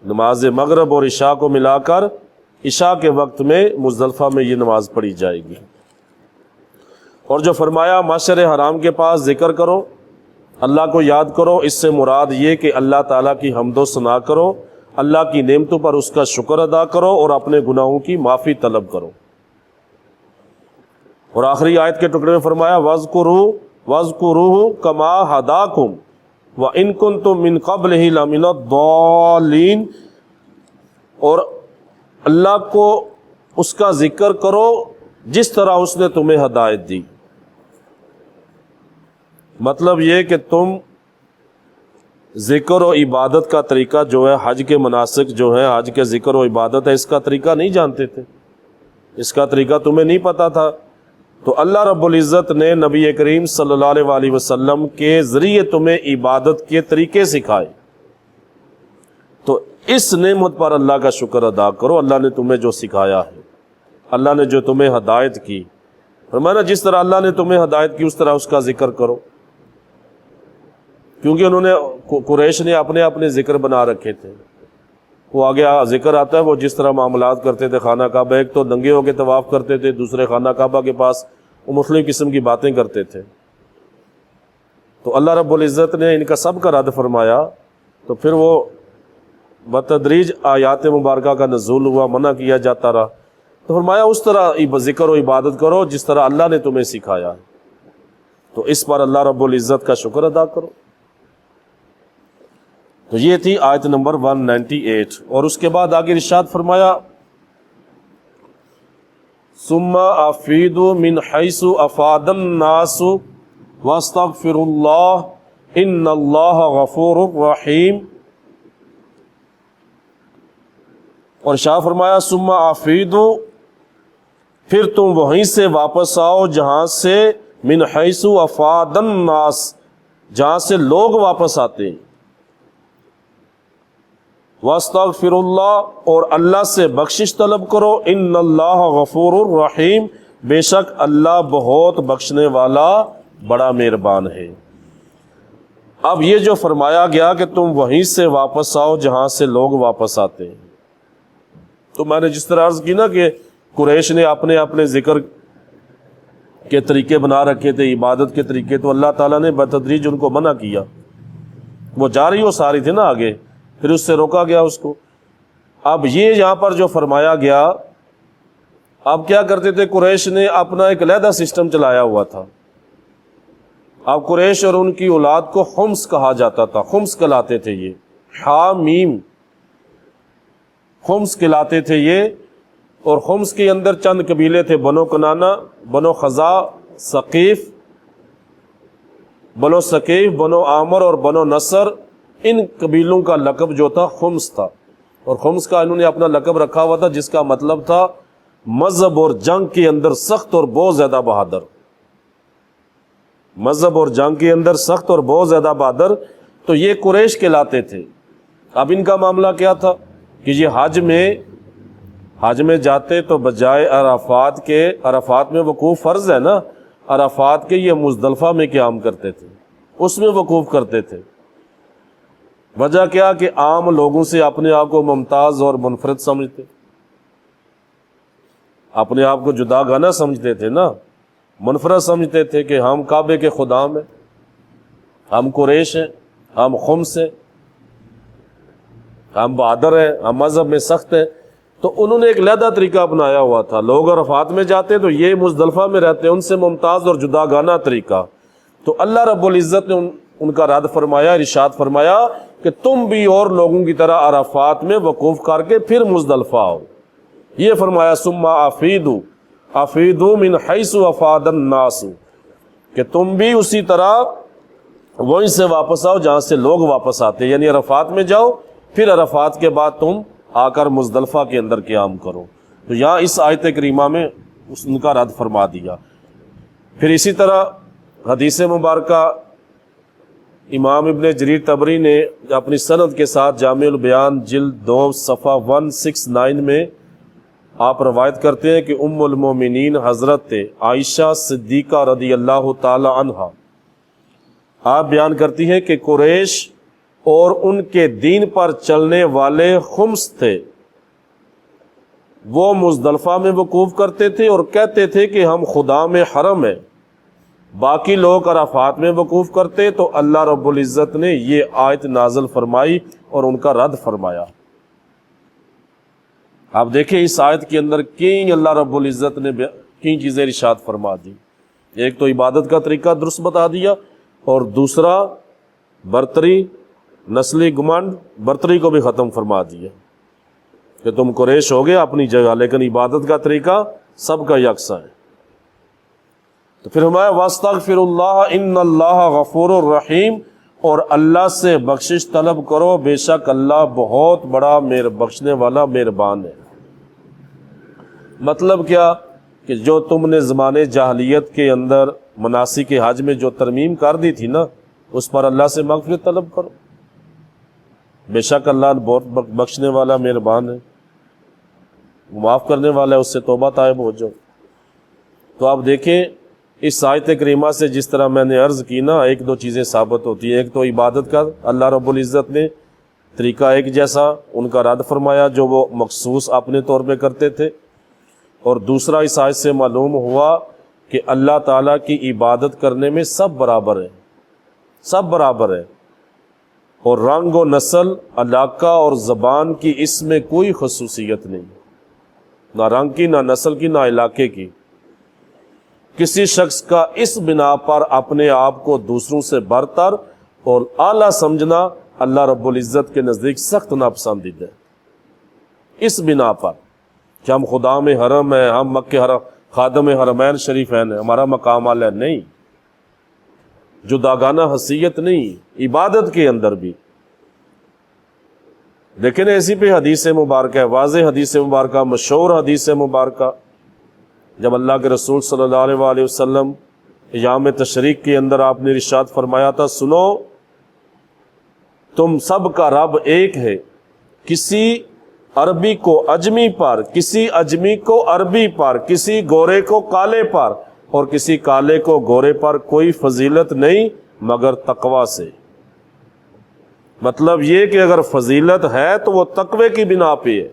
نماز مغرب اور عشاء کو ملا کر عشاء کے وقت میں مزدلفہ میں یہ نماز پڑھی جائے گی۔ اور جو فرمایا معشر حرام کے پاس ذکر کرو، اللہ کو یاد کرو، اس سے مراد یہ کہ اللہ تعالیٰ کی حمد و ثنا کرو، اللہ کی نعمتوں پر اس کا شکر ادا کرو اور اپنے گناہوں کی معافی طلب کرو۔ اور آخری آیت کے ٹکڑے میں فرمایا وَاذْكُرُوهُ كَمَا هَدَاكُمْ وَإِن كُنتُم مِّن قَبْلِهِ لَمِنَ الضَّالِّينَ، اور اللہ کو اس کا ذکر کرو جس طرح اس نے تمہیں ہدایت دی۔ مطلب یہ کہ تم ذکر و عبادت کا طریقہ جو ہے، حج کے مناسک جو ہے، حج کے ذکر و عبادت ہے، اس کا طریقہ نہیں جانتے تھے، اس کا طریقہ تمہیں نہیں پتا تھا، تو اللہ رب العزت نے نبی کریم صلی اللہ علیہ وآلہ وسلم کے ذریعے تمہیں عبادت کے طریقے سکھائے۔ تو اس نعمت پر اللہ کا شکر ادا کرو، اللہ نے تمہیں جو سکھایا ہے، اللہ نے جو تمہیں ہدایت کی، فرمایا جس طرح اللہ نے تمہیں ہدایت کی اس طرح اس کا ذکر کرو، کیونکہ انہوں نے قریش نے اپنے اپنے ذکر بنا رکھے تھے۔ وہ آگے ذکر آتا ہے وہ جس طرح معاملات کرتے تھے خانہ کعبہ، ایک تو ننگے ہو کے طواف کرتے تھے، دوسرے خانہ کعبہ کے پاس وہ مختلف قسم کی باتیں کرتے تھے۔ تو اللہ رب العزت نے ان کا سب کا رد فرمایا، تو پھر وہ بتدریج آیات مبارکہ کا نزول ہوا، منع کیا جاتا رہا، تو فرمایا اس طرح ذکر و عبادت کرو جس طرح اللہ نے تمہیں سکھایا، تو اس پر اللہ رب العزت کا شکر ادا کرو۔ تو یہ تھی آیت نمبر 198، اور اس کے بعد آگے ارشاد فرمایا ثم افیدوا من حیث افاد الناس واستغفروا اللہ ان اللہ غفور رحیم، اور شاہ فرمایا ثم افیدوا، پھر تم وہیں سے واپس آؤ جہاں سے من حیث افاد الناس، جہاں سے لوگ واپس آتے ہیں، واستغفر اللہ، اور اللہ سے بخشش طلب کرو، ان اللہ غفور الرحیم، بے شک اللہ بہت بخشنے والا بڑا مہربان ہے۔ اب یہ جو فرمایا گیا کہ تم وہیں سے واپس آؤ جہاں سے لوگ واپس آتے ہیں، تو میں نے جس طرح عرض کی نا کہ قریش نے اپنے اپنے ذکر کے طریقے بنا رکھے تھے، عبادت کے طریقے، تو اللہ تعالیٰ نے بتدریج ان کو منع کیا، وہ جاری و ساری تھے نا آگے، پھر اس سے روکا گیا اس کو۔ اب یہ یہاں پر جو فرمایا گیا، اب کیا کرتے تھے قریش نے اپنا ایک علیحدہ سسٹم چلایا ہوا تھا۔ اب قریش اور ان کی اولاد کو خمس کہا جاتا تھا، خمس کہلاتے تھے یہ، حامیم، خمس کہلاتے تھے یہ، اور خمس کے اندر چند قبیلے تھے، بنو کنانہ، بنو خزا، ثقیف، بنو ثقیف، بنو عامر اور بنو نصر، ان قبیلوں کا لقب جو تھا خمس تھا، اور خمس کا انہوں نے اپنا لقب رکھا ہوا تھا جس کا مطلب تھا مذہب اور جنگ کے اندر سخت اور بہت زیادہ بہادر، مذہب اور جنگ کے اندر سخت اور بہت زیادہ بہادر، تو یہ قریش کہلاتے تھے۔ اب ان کا معاملہ کیا تھا کہ یہ حج میں جاتے تو بجائے عرفات کے، عرفات میں وقوف فرض ہے نا، عرفات کے یہ مزدلفہ میں قیام کرتے تھے، اس میں وقوف کرتے تھے۔ وجہ کیا کہ عام لوگوں سے اپنے آپ کو ممتاز اور منفرد سمجھتے، اپنے آپ کو جدا گانا سمجھتے تھے نا، منفرد سمجھتے تھے کہ ہم کعبے کے خدام ہیں، ہم قریش ہیں، ہم خمس ہیں، ہم بہادر ہیں، ہم مذہب میں سخت ہیں۔ تو انہوں نے ایک علیحدہ طریقہ اپنایا ہوا تھا، لوگ عرفات میں جاتے تو یہ مزدلفہ میں رہتے، ان سے ممتاز اور جدا گانا طریقہ۔ تو اللہ رب العزت نے ان کا رد فرمایا، ارشاد فرمایا کہ تم بھی اور لوگوں کی طرح عرفات میں وقوف کر کے پھر مزدلفہ آؤ۔ یہ فرمایا ثم افیدوا من حیث افاد الناس، کہ تم بھی اسی طرح وہیں سے واپس آؤ جہاں سے لوگ واپس آتے، یعنی عرفات میں جاؤ، پھر عرفات کے بعد تم آ کر مزدلفہ کے اندر قیام کرو۔ تو یہاں اس آیت کریمہ میں ان کا رد فرما دیا۔ پھر اسی طرح حدیث مبارکہ امام ابن جریر طبری نے اپنی سند کے ساتھ جامع البیان جلد 2 صفحہ 169 میں آپ روایت کرتے ہیں کہ ام المومنین حضرت عائشہ صدیقہ رضی اللہ تعالی عنہا آپ بیان کرتی ہیں کہ قریش اور ان کے دین پر چلنے والے خمس تھے، وہ مزدلفہ میں وقوف کرتے تھے اور کہتے تھے کہ ہم خدام حرم ہیں، باقی لوگ عرفات میں وقوف کرتے تو اللہ رب العزت نے یہ آیت نازل فرمائی اور ان کا رد فرمایا۔ آپ دیکھیں اس آیت کے اندر کئی اللہ رب العزت نے کئی چیزیں ارشاد فرما دی۔ ایک تو عبادت کا طریقہ درست بتا دیا، اور دوسرا برتری، نسلی گمنڈ، برتری کو بھی ختم فرما دیا کہ تم قریش ہو گئے اپنی جگہ، لیکن عبادت کا طریقہ سب کا یکساں ہے۔ تو پھر ہمارا واستغفر اللہ ان اللہ غفور الرحیم، اور اللہ سے بخشش طلب کرو، بے شک اللہ بہت بڑا بخشنے والا مہربان ہے۔ مطلب کیا کہ جو تم نے زمانے جاہلیت کے اندر مناسک حج میں جو ترمیم کر دی تھی نا، اس پر اللہ سے مغفرت طلب کرو، بے شک اللہ بہت بخشنے والا مہربان ہے، معاف کرنے والا ہے، اس سے توبہ طائب ہو جاؤ۔ تو آپ دیکھیں اس آیت کریمہ سے جس طرح میں نے عرض کی نا، ایک دو چیزیں ثابت ہوتی ہیں۔ ایک تو عبادت کا اللہ رب العزت نے طریقہ ایک جیسا ان کا رد فرمایا جو وہ مخصوص اپنے طور پہ کرتے تھے، اور دوسرا اس آیت سے معلوم ہوا کہ اللہ تعالیٰ کی عبادت کرنے میں سب برابر ہیں، سب برابر ہے، اور رنگ و نسل، علاقہ اور زبان کی اس میں کوئی خصوصیت نہیں، نہ رنگ کی، نہ نسل کی، نہ علاقے کی۔ کسی شخص کا اس بنا پر اپنے آپ کو دوسروں سے برتر اور اعلیٰ سمجھنا اللہ رب العزت کے نزدیک سخت ناپسندیدہ ہے۔ اس بنا پر کہ ہم خدام حرم ہیں، ہم مکہ حرم خادم حرمین شریفین ہیں، ہمارا مقام اعلیٰ ہے، نہیں، جداگانہ حیثیت نہیں، عبادت کے اندر بھی۔ لیکن ایسی پہ حدیث مبارکہ ہے، واضح حدیث مبارکہ، مشہور حدیث مبارکہ، جب اللہ کے رسول صلی اللہ علیہ وآلہ وسلم ایام تشریق کے اندر آپ نے ارشاد فرمایا تھا، سنو تم سب کا رب ایک ہے، کسی عربی کو اجمی پر، کسی اجمی کو عربی پر، کسی گورے کو کالے پر، اور کسی کالے کو گورے پر کوئی فضیلت نہیں مگر تقوی سے۔ مطلب یہ کہ اگر فضیلت ہے تو وہ تقوی کی بنا پہ ہے،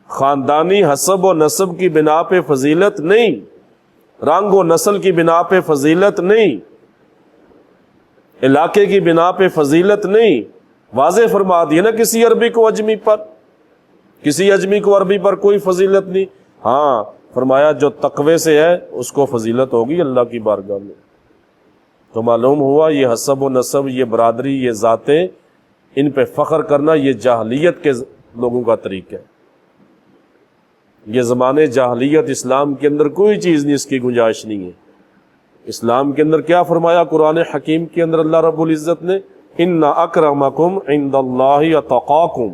خاندانی حسب و نسب کی بنا پہ فضیلت نہیں، رنگ و نسل کی بنا پہ فضیلت نہیں، علاقے کی بنا پہ فضیلت نہیں۔ واضح فرما دیا نا، کسی عربی کو اجمی پر، کسی اجمی کو عربی پر کوئی فضیلت نہیں۔ ہاں فرمایا جو تقوی سے ہے اس کو فضیلت ہوگی اللہ کی بارگاہ میں۔ تو معلوم ہوا یہ حسب و نسب، یہ برادری، یہ ذاتیں، ان پہ فخر کرنا یہ جاہلیت کے لوگوں کا طریقہ ہے۔ یہ زمانے جاہلیت، اسلام کے اندر کوئی چیز نہیں، اس کی گنجائش نہیں ہے۔ اسلام کے اندر کیا فرمایا قرآن حکیم کے اندر اللہ رب العزت نے، ان اکرمکم عند اللہ اتقاکم،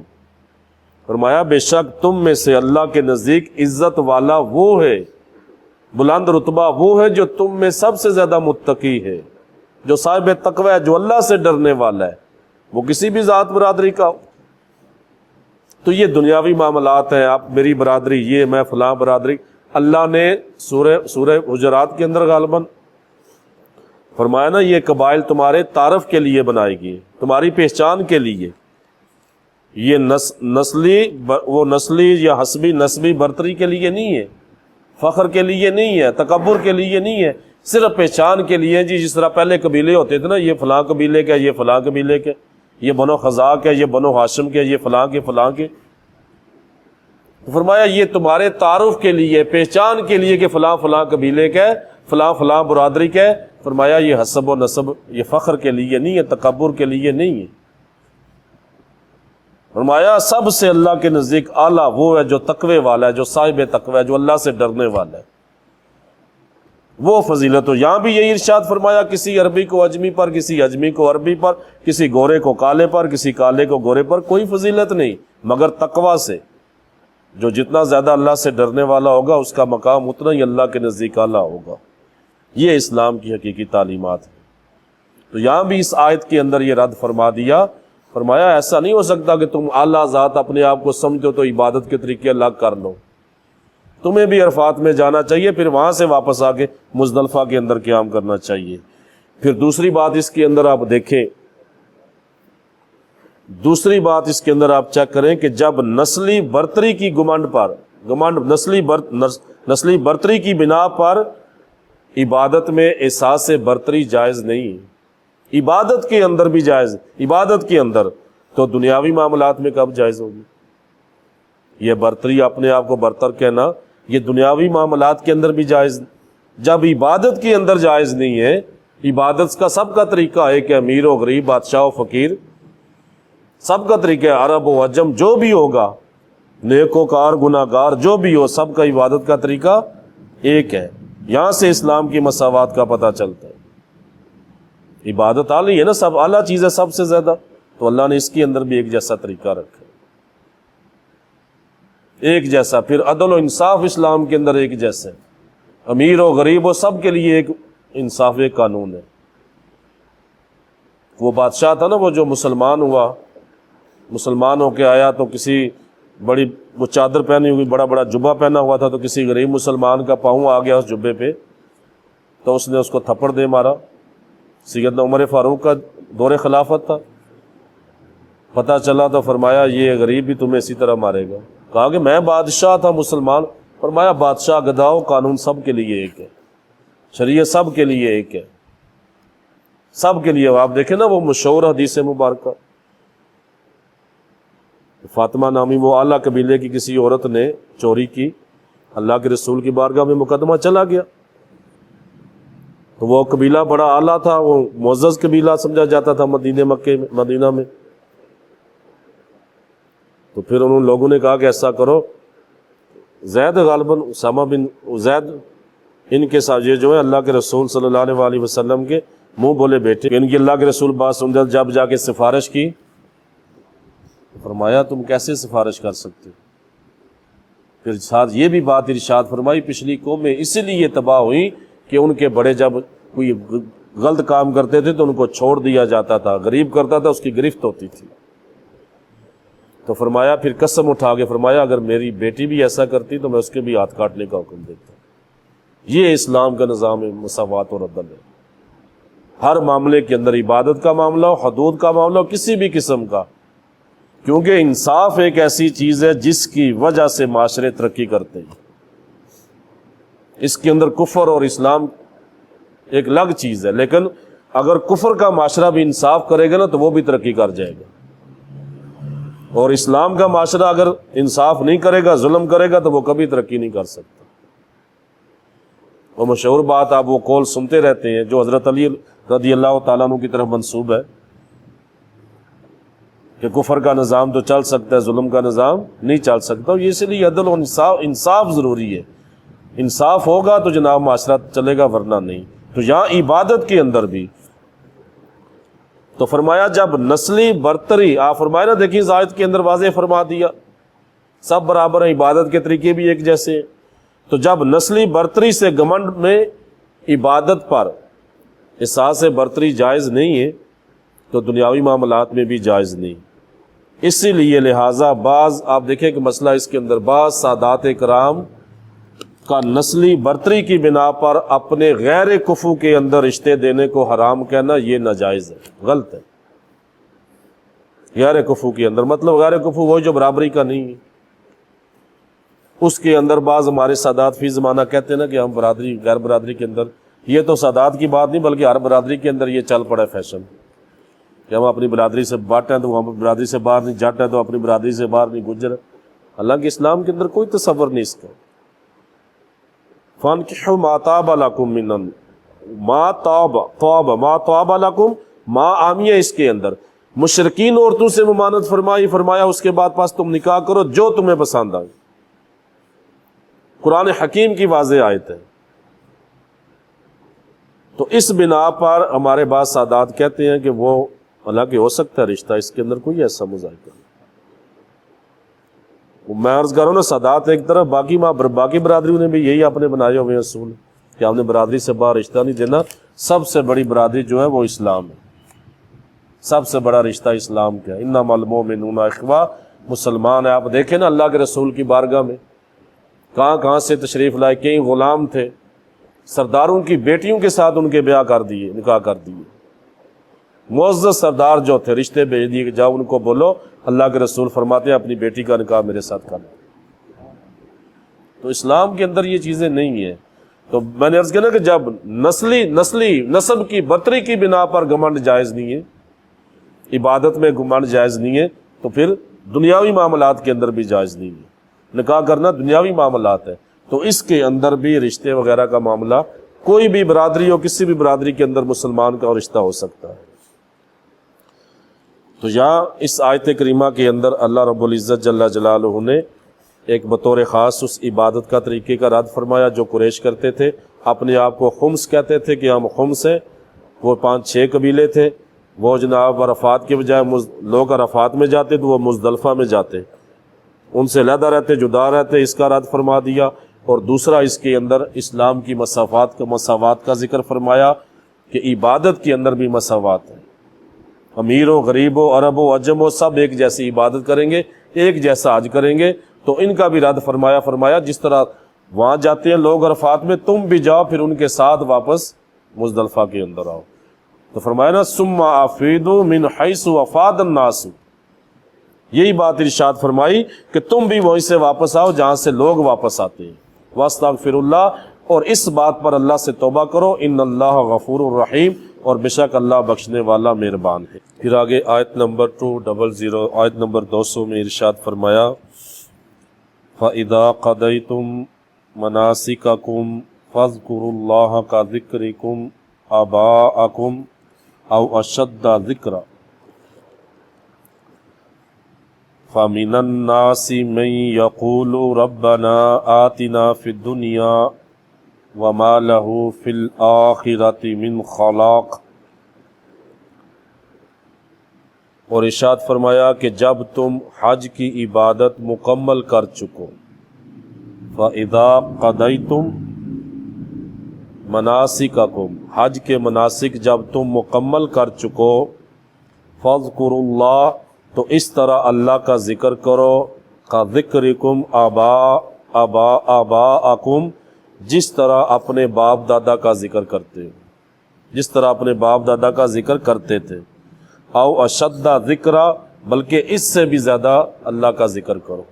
فرمایا بے شک تم میں سے اللہ کے نزدیک عزت والا وہ ہے، بلند رتبہ وہ ہے جو تم میں سب سے زیادہ متقی ہے، جو صاحب تقوی ہے، جو اللہ سے ڈرنے والا ہے، وہ کسی بھی ذات برادری کا ہو۔ تو یہ دنیاوی معاملات ہیں، آپ میری برادری یہ، میں فلاں برادری، اللہ نے سورہ حجرات کے اندر غالباً فرمایا نا، یہ قبائل تمہارے تعارف کے لیے بنائے گی، تمہاری پہچان کے لیے، یہ نسلی یا حسبی نسبی برتری کے لیے نہیں ہے، فخر کے لیے نہیں ہے، تکبر کے لیے نہیں ہے، صرف پہچان کے لیے۔ جی جس طرح پہلے قبیلے ہوتے تھے نا، یہ فلاں قبیلے کے، یہ فلاں قبیلے کے، یہ بنو خزاع کے، یہ بنو ہاشم کے، یہ فلاں کے فلاں کے۔ فرمایا یہ تمہارے تعارف کے لیے، پہچان کے لیے کہ فلاں فلاں قبیلے کے، فلاں فلاں برادری کے۔ فرمایا یہ حسب و نسب، یہ فخر کے لیے نہیں ہے، تکبر کے لیے نہیں ہے۔ فرمایا سب سے اللہ کے نزدیک اعلیٰ وہ ہے جو تقوی والا ہے، جو صاحب تقوی ہے، جو اللہ سے ڈرنے والا ہے، وہ فضیلت ہو۔ یہاں بھی یہی ارشاد فرمایا، کسی عربی کو اجمی پر، کسی اجمی کو عربی پر، کسی گورے کو کالے پر، کسی کالے کو گورے پر کوئی فضیلت نہیں مگر تقوی سے۔ جو جتنا زیادہ اللہ سے ڈرنے والا ہوگا اس کا مقام اتنا ہی اللہ کے نزدیک اعلیٰ ہوگا۔ یہ اسلام کی حقیقی تعلیمات ہے۔ تو یہاں بھی اس آیت کے اندر یہ رد فرما دیا، فرمایا ایسا نہیں ہو سکتا کہ تم اعلیٰ ذات اپنے آپ کو سمجھو تو عبادت کے طریقے الگ کر لو۔ تمہیں بھی عرفات میں جانا چاہیے، پھر وہاں سے واپس آ کے مزدلفہ کے اندر قیام کرنا چاہیے۔ پھر دوسری بات اس کے اندر آپ دیکھیں، دوسری بات اس کے اندر آپ چیک کریں کہ جب نسلی برتری کی گمنڈ پر، نسلی برتری کی بنا پر عبادت میں احساس برتری جائز نہیں ہے، عبادت کے اندر بھی جائز، عبادت کے اندر تو دنیاوی معاملات میں کب جائز ہوگی؟ یہ برتری اپنے آپ کو برتر کہنا یہ دنیاوی معاملات کے اندر بھی جائز، جب عبادت کے اندر جائز نہیں ہے، عبادت کا سب کا طریقہ ہے کہ امیر و غریب، بادشاہ و فقیر، سب کا طریقہ ہے، عرب و عجم جو بھی ہوگا، نیک و کار گناہ گار جو بھی ہو، سب کا عبادت کا طریقہ ایک ہے۔ یہاں سے اسلام کی مساوات کا پتہ چلتا ہے، عبادت اعلیٰ ہے نا، سب اعلیٰ چیز ہے سب سے زیادہ، تو اللہ نے اس کے اندر بھی ایک جیسا طریقہ رکھا، ایک جیسا۔ پھر عدل و انصاف اسلام کے اندر ایک جیسے، امیر و غریب و سب کے لیے ایک انصاف، ایک قانون ہے۔ وہ بادشاہ تھا نا، وہ جو مسلمان ہوا، مسلمان ہو کے آیا تو کسی بڑی وہ چادر پہنی ہوئی، بڑا بڑا جبہ پہنا ہوا تھا، تو کسی غریب مسلمان کا پاؤں آ گیا اس جبے پہ، تو اس نے اس کو تھپڑ دے مارا۔ سیدنا عمر فاروق کا دور خلافت تھا، پتہ چلا تو فرمایا یہ غریب بھی تمہیں اسی طرح مارے گا۔ کہا کہ میں بادشاہ تھا مسلمان، فرمایا بادشاہ گداؤ، قانون سب کے لیے ایک ہے، شریعت سب کے لیے ایک ہے، سب کے لیے۔ آپ دیکھیں نا وہ مشہور حدیث مبارکہ، فاطمہ نامی وہ اعلیٰ قبیلے کی کسی عورت نے چوری کی، اللہ کے رسول کی بارگاہ میں مقدمہ چلا گیا، تو وہ قبیلہ بڑا اعلیٰ تھا، وہ معزز قبیلہ سمجھا جاتا تھا مدینہ میں۔ تو پھر انہوں لوگوں نے کہا کہ ایسا کرو، زید غالباً اسامہ بن زید ان کے ساتھ، یہ جو ہے اللہ کے رسول صلی اللہ علیہ وسلم کے منہ بولے بیٹے، ان کی اللہ کے رسول بات سن جب جا کے سفارش کی، فرمایا تم کیسے سفارش کر سکتے؟ پھر ساتھ یہ بھی بات ارشاد فرمائی، پچھلی قومیں اسی لیے تباہ ہوئی کہ ان کے بڑے جب کوئی غلط کام کرتے تھے تو ان کو چھوڑ دیا جاتا تھا، غریب کرتا تھا اس کی گرفت ہوتی تھی۔ تو فرمایا پھر قسم اٹھا کے فرمایا اگر میری بیٹی بھی ایسا کرتی تو میں اس کے بھی ہاتھ کاٹنے کا حکم دیتا۔ یہ اسلام کا نظام ہے، مساوات اور عدل ہے۔ ہر معاملے کے اندر، عبادت کا معاملہ ہو، حدود کا معاملہ ہو، کسی بھی قسم کا، کیونکہ انصاف ایک ایسی چیز ہے جس کی وجہ سے معاشرے ترقی کرتے ہیں۔ اس کے اندر کفر اور اسلام ایک الگ چیز ہے، لیکن اگر کفر کا معاشرہ بھی انصاف کرے گا نا تو وہ بھی ترقی کر جائے گا، اور اسلام کا معاشرہ اگر انصاف نہیں کرے گا، ظلم کرے گا، تو وہ کبھی ترقی نہیں کر سکتا۔ وہ مشہور بات آپ وہ قول سنتے رہتے ہیں جو حضرت علی رضی اللہ تعالیٰ عنہ کی طرف منسوب ہے کہ کفر کا نظام تو چل سکتا ہے، ظلم کا نظام نہیں چل سکتا۔ یہ اس لیے عدل و انصاف ضروری ہے، انصاف ہوگا تو جناب معاشرہ چلے گا، ورنہ نہیں۔ تو یہاں عبادت کے اندر بھی تو فرمایا جب نسلی برتری، آپ فرمایا نا، دیکھیں اس آیت کے اندر واضح فرما دیا سب برابر ہیں، عبادت کے طریقے بھی ایک جیسے ہیں۔ تو جب نسلی برتری سے گھمنڈ میں عبادت پر احساس برتری جائز نہیں ہے تو دنیاوی معاملات میں بھی جائز نہیں۔ اسی لیے لہٰذا بعض آپ دیکھیں کہ مسئلہ اس کے اندر بعض سادات کرام کا نسلی برتری کی بنا پر اپنے غیر کفو کے اندر رشتے دینے کو حرام کہنا یہ ناجائز ہے، غلط ہے۔ غیر کفو کے اندر مطلب غیر کفو وہی جو برابری کا نہیں ہے، اس کے اندر بعض ہمارے سادات فی زمانہ کہتے ہیں نا کہ ہم برادری غیر برادری کے اندر، یہ تو سادات کی بات نہیں بلکہ ہر برادری کے اندر یہ چل پڑا ہے فیشن کہ ہم اپنی برادری سے بٹ ہیں تو ہم برادری سے باہر نہیں، جٹ ہے تو اپنی برادری سے باہر نہیں، گجر ہے۔ حالانکہ اسلام کے اندر کوئی تصور نہیں اس کا۔ فَانْكِحُوا مَا طَابَ لَكُم مِّنَ مَا طَابَ لَكُم، ما عامیہ اس کے اندر مشرکین عورتوں سے ممانعت فرمائی، فرمایا اس کے بعد پاس تم نکاح کرو جو تمہیں پسند آئے۔ قرآن حکیم کی واضح آیت ہے۔ تو اس بنا پر ہمارے بعض سادات کہتے ہیں کہ وہ حالانکہ ہو سکتا ہے رشتہ، اس کے اندر کوئی ایسا مذائقہ نہیں۔ میں عرض کروں نا، سادات ایک طرف، باقی برادریوں نے بھی یہی اپنے بنائے ہوئے اصول کہ ہم نے برادری سے باہر رشتہ نہیں دینا۔ سب سے بڑی برادری جو ہے وہ اسلام ہے، سب سے بڑا رشتہ اسلام کا ہے۔ انما المؤمنون اخوہ، مسلمان ہے۔ آپ دیکھیں نا اللہ کے رسول کی بارگاہ میں کہاں کہاں سے تشریف لائے، کئی غلام تھے، سرداروں کی بیٹیوں کے ساتھ ان کے بیاہ کر دیے، نکاح کر دیے۔ معزز سردار جو تھے رشتے بھیج دیے کہ جاؤ ان کو بولو اللہ کے رسول فرماتے ہیں اپنی بیٹی کا نکاح میرے ساتھ کر لو۔ تو اسلام کے اندر یہ چیزیں نہیں ہیں۔ تو میں نے عرض کیا نا کہ جب نسب کی برتری کی بنا پر گھمنڈ جائز نہیں ہے، عبادت میں گھمنڈ جائز نہیں ہے، تو پھر دنیاوی معاملات کے اندر بھی جائز نہیں ہے۔ نکاح کرنا دنیاوی معاملات ہے، تو اس کے اندر بھی رشتے وغیرہ کا معاملہ کوئی بھی برادری ہو، کسی بھی برادری کے اندر مسلمان کا رشتہ ہو سکتا ہے۔ تو یہاں اس آیت کریمہ کے اندر اللہ رب العزت جل جلالہ نے ایک بطور خاص اس عبادت کا طریقے کا رد فرمایا جو قریش کرتے تھے، اپنے آپ کو خمس کہتے تھے کہ ہم خمس ہیں، وہ 5-6 قبیلے تھے، وہ جناب عرفات کے بجائے لوگ عرفات میں جاتے تو وہ مزدلفہ میں جاتے، ان سے علیحدہ رہتے، جدا رہتے، اس کا رد فرما دیا۔ اور دوسرا اس کے اندر اسلام کی مساوات کا ذکر فرمایا کہ عبادت کے اندر بھی مساوات ہے، امیر و غریب و عرب و عجم و سب ایک جیسی عبادت کریں گے، ایک جیسا حج کریں گے، تو ان کا بھی رد فرمایا جس طرح وہاں جاتے ہیں لوگ عرفات میں، تم بھی جاؤ پھر ان کے ساتھ واپس مزدلفہ کے اندر آؤ۔ تو فرمایا نا ثم افیدوا من حیث افاض الناس، یہی بات ارشاد فرمائی کہ تم بھی وہیں سے واپس آؤ جہاں سے لوگ واپس آتے ہیں، واستغفر اللہ، اور اس بات پر اللہ سے توبہ کرو، ان اللہ غفور الرحیم، اور بے شک اللہ بخشنے والا مہربان ہے۔ پھر آگے آیت نمبر 200 آیت نمبر 200 میں ارشاد فرمایا فَإِذَا قَضَيْتُم مَنَاسِكَكُمْ فَاذْكُرُوا اللَّهَ كَذِكْرِكُمْ آبَاءَكُمْ أَوْ أَشَدَّ ذِكْرًا فَمِنَ النَّاسِ مَن يَقُولُ رَبَّنَا آتِنَا فِي الدُّنْيَا وَمَا لَهُ فِي الْآخِرَةِ مِنْ خَلَاقٍ۔ اور ارشاد فرمایا کہ جب تم حج کی عبادت مکمل کر چکو، فَإِذَا قَضَيْتُم مَنَاسِكَكُمْ، حج کے مناسک جب تم مکمل کر چکو، فَاذْكُرُوا اللَّهَ، تو اس طرح اللہ کا ذکر کرو، كَذِكْرِكُمْ آبَاءَكُمْ، جس طرح اپنے باپ دادا کا ذکر کرتے ہو، جس طرح اپنے باپ دادا کا ذکر کرتے تھے، او اشد ذکر، بلکہ اس سے بھی زیادہ اللہ کا ذکر کرو۔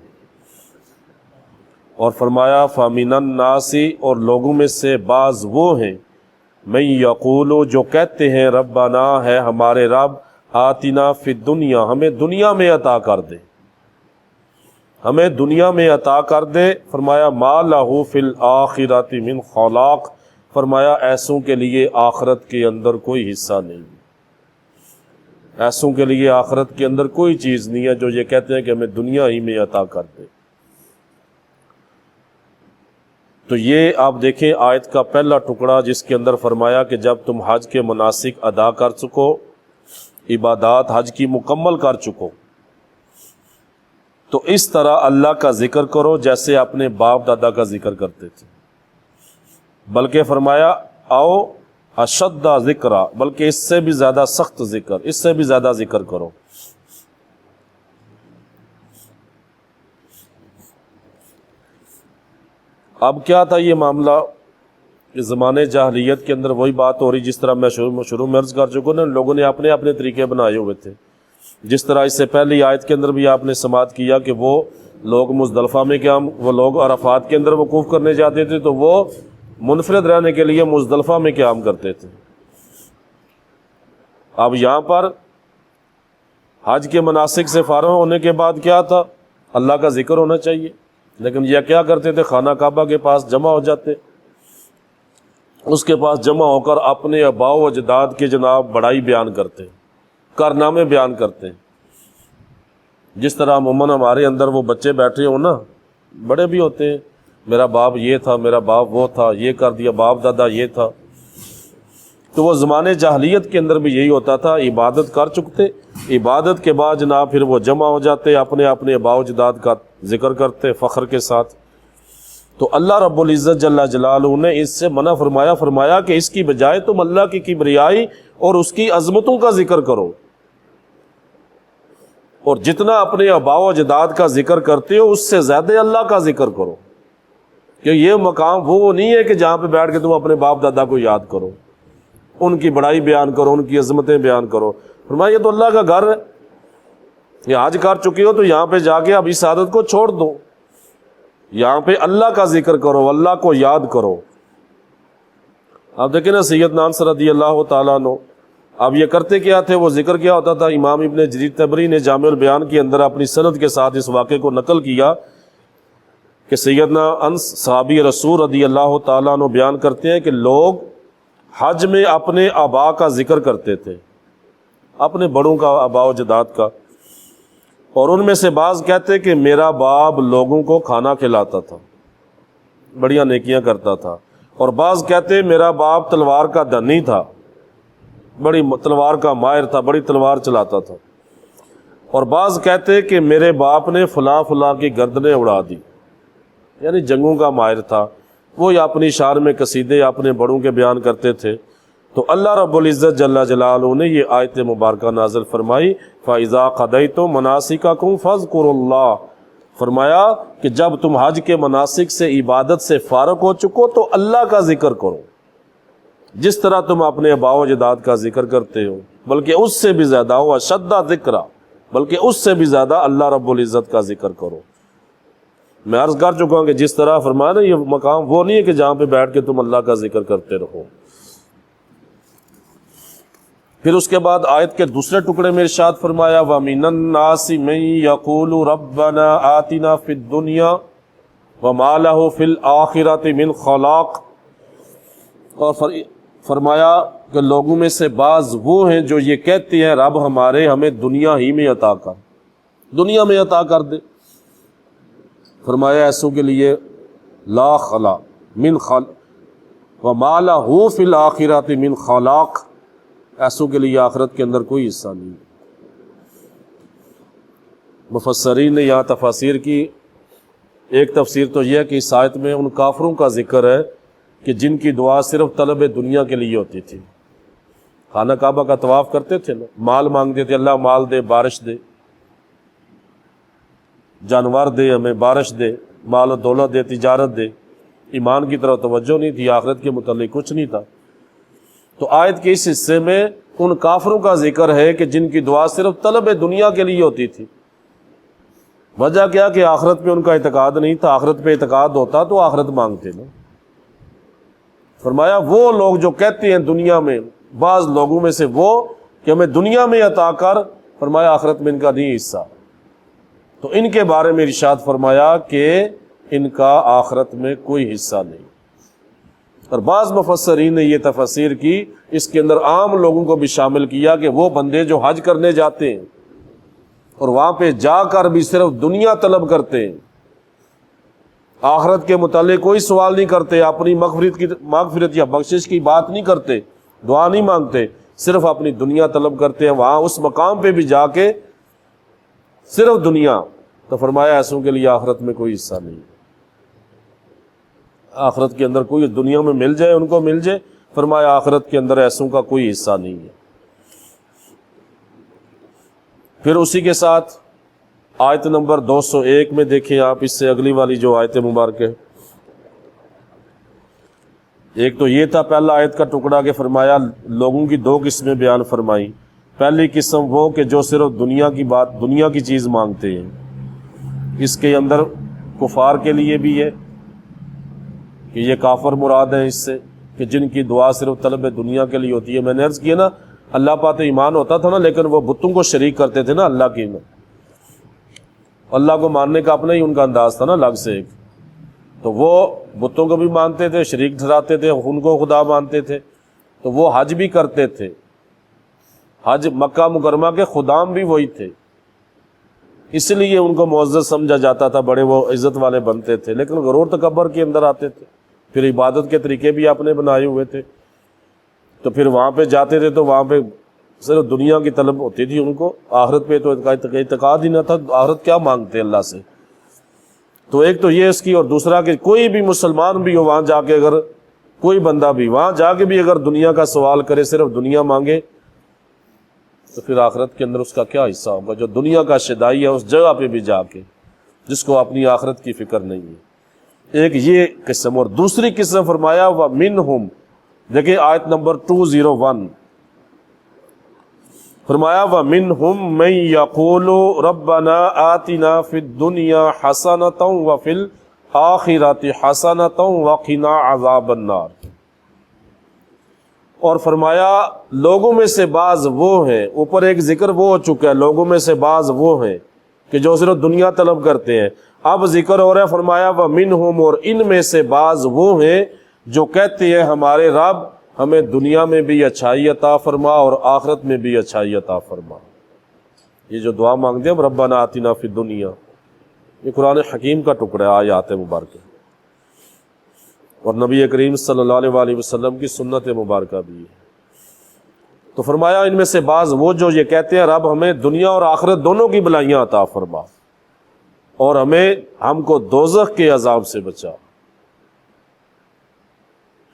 اور فرمایا فَمِنَ النَّاسِ، اور لوگوں میں سے بعض وہ ہیں، مَن یقول، جو کہتے ہیں ربنا، ہے ہمارے رب، آتنا فی الدنیا، ہمیں دنیا میں عطا کر دے، ہمیں دنیا میں عطا کر دے۔ فرمایا ما لہ فی الآخرۃ من خلاق، فرمایا ایسوں کے لیے آخرت کے اندر کوئی حصہ نہیں، ایسوں کے لیے آخرت کے اندر کوئی چیز نہیں ہے جو یہ کہتے ہیں کہ ہمیں دنیا ہی میں عطا کر دے۔ تو یہ آپ دیکھیں آیت کا پہلا ٹکڑا جس کے اندر فرمایا کہ جب تم حج کے مناسک ادا کر چکو، عبادات حج کی مکمل کر چکو، تو اس طرح اللہ کا ذکر کرو جیسے اپنے باپ دادا کا ذکر کرتے تھے، بلکہ فرمایا او اشد ذکر، بلکہ اس سے بھی زیادہ سخت ذکر، اس سے بھی زیادہ ذکر کرو۔ اب کیا تھا یہ معاملہ کہ زمانے جاہلیت کے اندر وہی بات ہو رہی جس طرح میں شروع میں عرض کر چکا نا، لوگوں نے اپنے اپنے طریقے بنائے ہوئے تھے۔ جس طرح اس سے پہلی آیت کے اندر بھی آپ نے سماعت کیا کہ وہ لوگ مزدلفہ میں وہ لوگ عرفات کے اندر وقوف کرنے جاتے تھے تو وہ منفرد رہنے کے لیے مزدلفہ میں قیام کرتے تھے۔ اب یہاں پر حج کے مناسک سے فارغ ہونے کے بعد کیا تھا، اللہ کا ذکر ہونا چاہیے، لیکن یہ کیا کرتے تھے، خانہ کعبہ کے پاس جمع ہو جاتے، اس کے پاس جمع ہو کر اپنے آباء و اجداد کے جناب بڑائی بیان کرتے، کارنامے بیان کرتے۔ جس طرح عموماً ہمارے اندر وہ بچے بیٹھے ہوں نا، بڑے بھی ہوتے ہیں، میرا باپ یہ تھا، میرا باپ وہ تھا، یہ کر دیا، باپ دادا یہ تھا۔ تو وہ زمانے جاہلیت کے اندر بھی یہی ہوتا تھا، عبادت کر چکتے، عبادت کے بعد جناب پھر وہ جمع ہو جاتے، اپنے اپنے آباء و اجداد کا ذکر کرتے فخر کے ساتھ۔ تو اللہ رب العزت جل جلالہ نے اس سے منع فرمایا کہ اس کی بجائے تم اللہ کی کبریائی اور اس کی عظمتوں کا ذکر کرو، اور جتنا اپنے آباء و اجداد کا ذکر کرتے ہو اس سے زیادہ اللہ کا ذکر کرو، کہ یہ مقام وہ نہیں ہے کہ جہاں پہ بیٹھ کے تم اپنے باپ دادا کو یاد کرو، ان کی بڑائی بیان کرو، ان کی عظمتیں بیان کرو۔ فرمایا یہ تو اللہ کا گھر ہے، یہ حج کر چکے ہو تو یہاں پہ جا کے اب اس عادت کو چھوڑ دو، یہاں پہ اللہ کا ذکر کرو، اللہ کو یاد کرو۔ آپ دیکھیں نا سیدنا انس رضی اللہ تعالیٰ عنہ، اب یہ کرتے کیا تھے، وہ ذکر کیا ہوتا تھا، امام ابن جریر طبری نے جامع البیان کے اندر اپنی سند کے ساتھ اس واقعے کو نقل کیا کہ سیدنا انس صحابی رسول رضی اللہ تعالیٰ عنہ بیان کرتے ہیں کہ لوگ حج میں اپنے آبا کا ذکر کرتے تھے، اپنے بڑوں کا، آبا و جداد کا، اور ان میں سے بعض کہتے کہ میرا باپ لوگوں کو کھانا کھلاتا تھا، بڑیاں نیکیاں کرتا تھا، اور بعض کہتے میرا باپ تلوار کا دھنی تھا، بڑی تلوار کا ماہر تھا، بڑی تلوار چلاتا تھا، اور بعض کہتے کہ میرے باپ نے فلاں فلاں کی گردنیں اڑا دی، یعنی جنگوں کا ماہر تھا، وہ یا اپنی شان میں قصیدے یا اپنے بڑوں کے بیان کرتے تھے۔ تو اللہ رب العزت جل جلالہ نے یہ آیت مبارکہ نازل فرمائی، فَإِذَا قَضَيْتُم مَنَاسِكَكُمْ فَاذْكُرُوا اللَّهَ، فرمایا کہ جب تم حج کے مناسک سے، عبادت سے فارغ ہو چکو تو اللہ کا ذکر کرو، جس طرح تم اپنے آباء و اجداد کا ذکر کرتے ہو، بلکہ اس سے بھی زیادہ ہو، اشد ذکرہ، بلکہ اس سے بھی زیادہ اللہ رب العزت کا ذکر کرو۔ میں عرض کر چکا ہوں کہ جس طرح فرمایا نا، یہ مقام وہ نہیں ہے کہ جہاں پہ بیٹھ کے تم اللہ کا ذکر کرتے رہو۔ پھر اس کے بعد آیت کے دوسرے ٹکڑے میں ارشاد فرمایا، وَمِنَ النَّاسِ مَن يَقُولُ رَبَّنَا آتِنَا فِي الدُّنْيَا وَمَا لَهُ فِي الْآخِرَةِ مِنْ خَلَاقٍ، اور فرمایا کہ لوگوں میں سے بعض وہ ہیں جو یہ کہتے ہیں رب ہمارے ہمیں دنیا ہی میں عطا کر، دنیا میں عطا کر دے۔ فرمایا ایسوں کے لیے لا خلا من خل وما لہ فی الآخرۃ من خلاق، ایسوں کے لیے آخرت کے اندر کوئی حصہ نہیں۔ مفسرین نے یہاں تفاسیر کی، ایک تفسیر تو یہ ہے کہ اس آیت میں ان کافروں کا ذکر ہے کہ جن کی دعا صرف طلب دنیا کے لیے ہوتی تھی، خانہ کعبہ کا طواف کرتے تھے نا، مال مانگتے تھے، اللہ مال دے، بارش دے، جانور دے، ہمیں بارش دے، مال و دولت دے، تجارت دے، ایمان کی طرف توجہ نہیں تھی، آخرت کے متعلق کچھ نہیں تھا۔ تو آیت کے اس حصے میں ان کافروں کا ذکر ہے کہ جن کی دعا صرف طلب دنیا کے لیے ہوتی تھی۔ وجہ کیا کہ آخرت پہ ان کا اعتقاد نہیں تھا، آخرت پہ اعتقاد ہوتا تو آخرت مانگتے نا۔ فرمایا وہ لوگ جو کہتے ہیں دنیا میں، بعض لوگوں میں سے وہ کہ ہمیں دنیا میں عطا کر، فرمایا آخرت میں ان کا نہیں حصہ، تو ان کے بارے میں ارشاد فرمایا کہ ان کا آخرت میں کوئی حصہ نہیں۔ اور بعض مفسرین نے یہ تفسیر کی، اس کے اندر عام لوگوں کو بھی شامل کیا کہ وہ بندے جو حج کرنے جاتے ہیں اور وہاں پہ جا کر بھی صرف دنیا طلب کرتے ہیں، آخرت کے متعلق کوئی سوال نہیں کرتے، اپنی مغفرت یا بخشش کی بات نہیں کرتے، دعا نہیں مانگتے، صرف اپنی دنیا طلب کرتے ہیں، وہاں اس مقام پہ بھی جا کے صرف دنیا، تو فرمایا ایسوں کے لیے آخرت میں کوئی حصہ نہیں، آخرت کے اندر کوئی، دنیا میں مل جائے ان کو مل جائے، فرمایا آخرت کے اندر ایسوں کا کوئی حصہ نہیں ہے۔ پھر اسی کے ساتھ آیت نمبر 201 میں دیکھیں آپ، اس سے اگلی والی جو آیت مبارک ہے، ایک تو یہ تھا پہلا آیت کا ٹکڑا کہ فرمایا لوگوں کی دو قسمیں بیان فرمائی۔ پہلی قسم وہ کہ جو صرف دنیا کی بات، دنیا کی چیز مانگتے ہیں، اس کے اندر کفار کے لیے بھی ہے کہ یہ کافر مراد ہیں اس سے، کہ جن کی دعا صرف طلب دنیا کے لیے ہوتی ہے۔ میں نے عرض کیا نا، اللہ پاک ایمان ہوتا تھا نا، لیکن وہ بتوں کو شریک کرتے تھے نا اللہ کی، اللہ کو ماننے کا اپنا ہی ان کا انداز تھا نا الگ سے ایک، تو وہ بتوں کو بھی مانتے تھے، شریک ٹھہراتے تھے، ان کو خدا مانتے تھے، تو وہ حج بھی کرتے تھے، حج مکہ مکرمہ کے خدام بھی وہی تھے، اس لیے ان کو معزز سمجھا جاتا تھا، بڑے وہ عزت والے بنتے تھے، لیکن غرور تکبر کے اندر آتے تھے، پھر عبادت کے طریقے بھی آپ نے بنائے ہوئے تھے، تو پھر وہاں پہ جاتے تھے تو وہاں پہ صرف دنیا کی طلب ہوتی تھی ان کو، آخرت پہ تو اعتقاد ہی نہ تھا، آخرت کیا مانگتے اللہ سے۔ تو ایک تو یہ اس کی، اور دوسرا کہ کوئی بھی مسلمان بھی ہو وہاں جا کے، اگر کوئی بندہ بھی وہاں جا کے بھی اگر دنیا کا سوال کرے، صرف دنیا مانگے، تو پھر آخرت کے اندر اس کا کیا حصہ ہوگا؟ جو دنیا کا شدائی ہے اس جگہ پہ بھی جا کے، جس کو اپنی آخرت کی فکر نہیں ہے۔ ایک یہ قسم، اور دوسری قسم فرمایا وَمِنْهُمْ، دیکھیں آیت نمبر 201، فرمایا وَمِنْهُمْ مَن يَقُولُ رَبَّنَا آتِنَا فِي الدُّنْيَا حَسَنَةً وَفِي الْآخِرَةِ حَسَنَةً وَقِنَا عَذَابَ النَّارِ۔ اور فرمایا لوگوں میں سے بعض وہ ہیں، اوپر ایک ذکر وہ ہو چکا ہے، لوگوں میں سے بعض وہ ہیں کہ جو صرف دنیا طلب کرتے ہیں، اب ذکر ہو رہا ہے، فرمایا وَمِنْهُمْ، اور ان میں سے بعض وہ ہیں جو کہتے ہیں ہمارے رب ہمیں دنیا میں بھی اچھائی عطا فرما اور آخرت میں بھی اچھائی عطا فرما۔ یہ جو دعا مانگتے ہیں ربنا آتنا فی الدنیا، یہ قرآن حکیم کا ٹکڑا ہے، آیات مبارکہ، اور نبی کریم صلی اللہ علیہ وآلہ وسلم کی سنت مبارکہ بھی ہے۔ تو فرمایا ان میں سے بعض وہ جو یہ کہتے ہیں رب ہمیں دنیا اور آخرت دونوں کی بھلائیاں عطا فرما اور ہم کو دوزخ کے عذاب سے بچا۔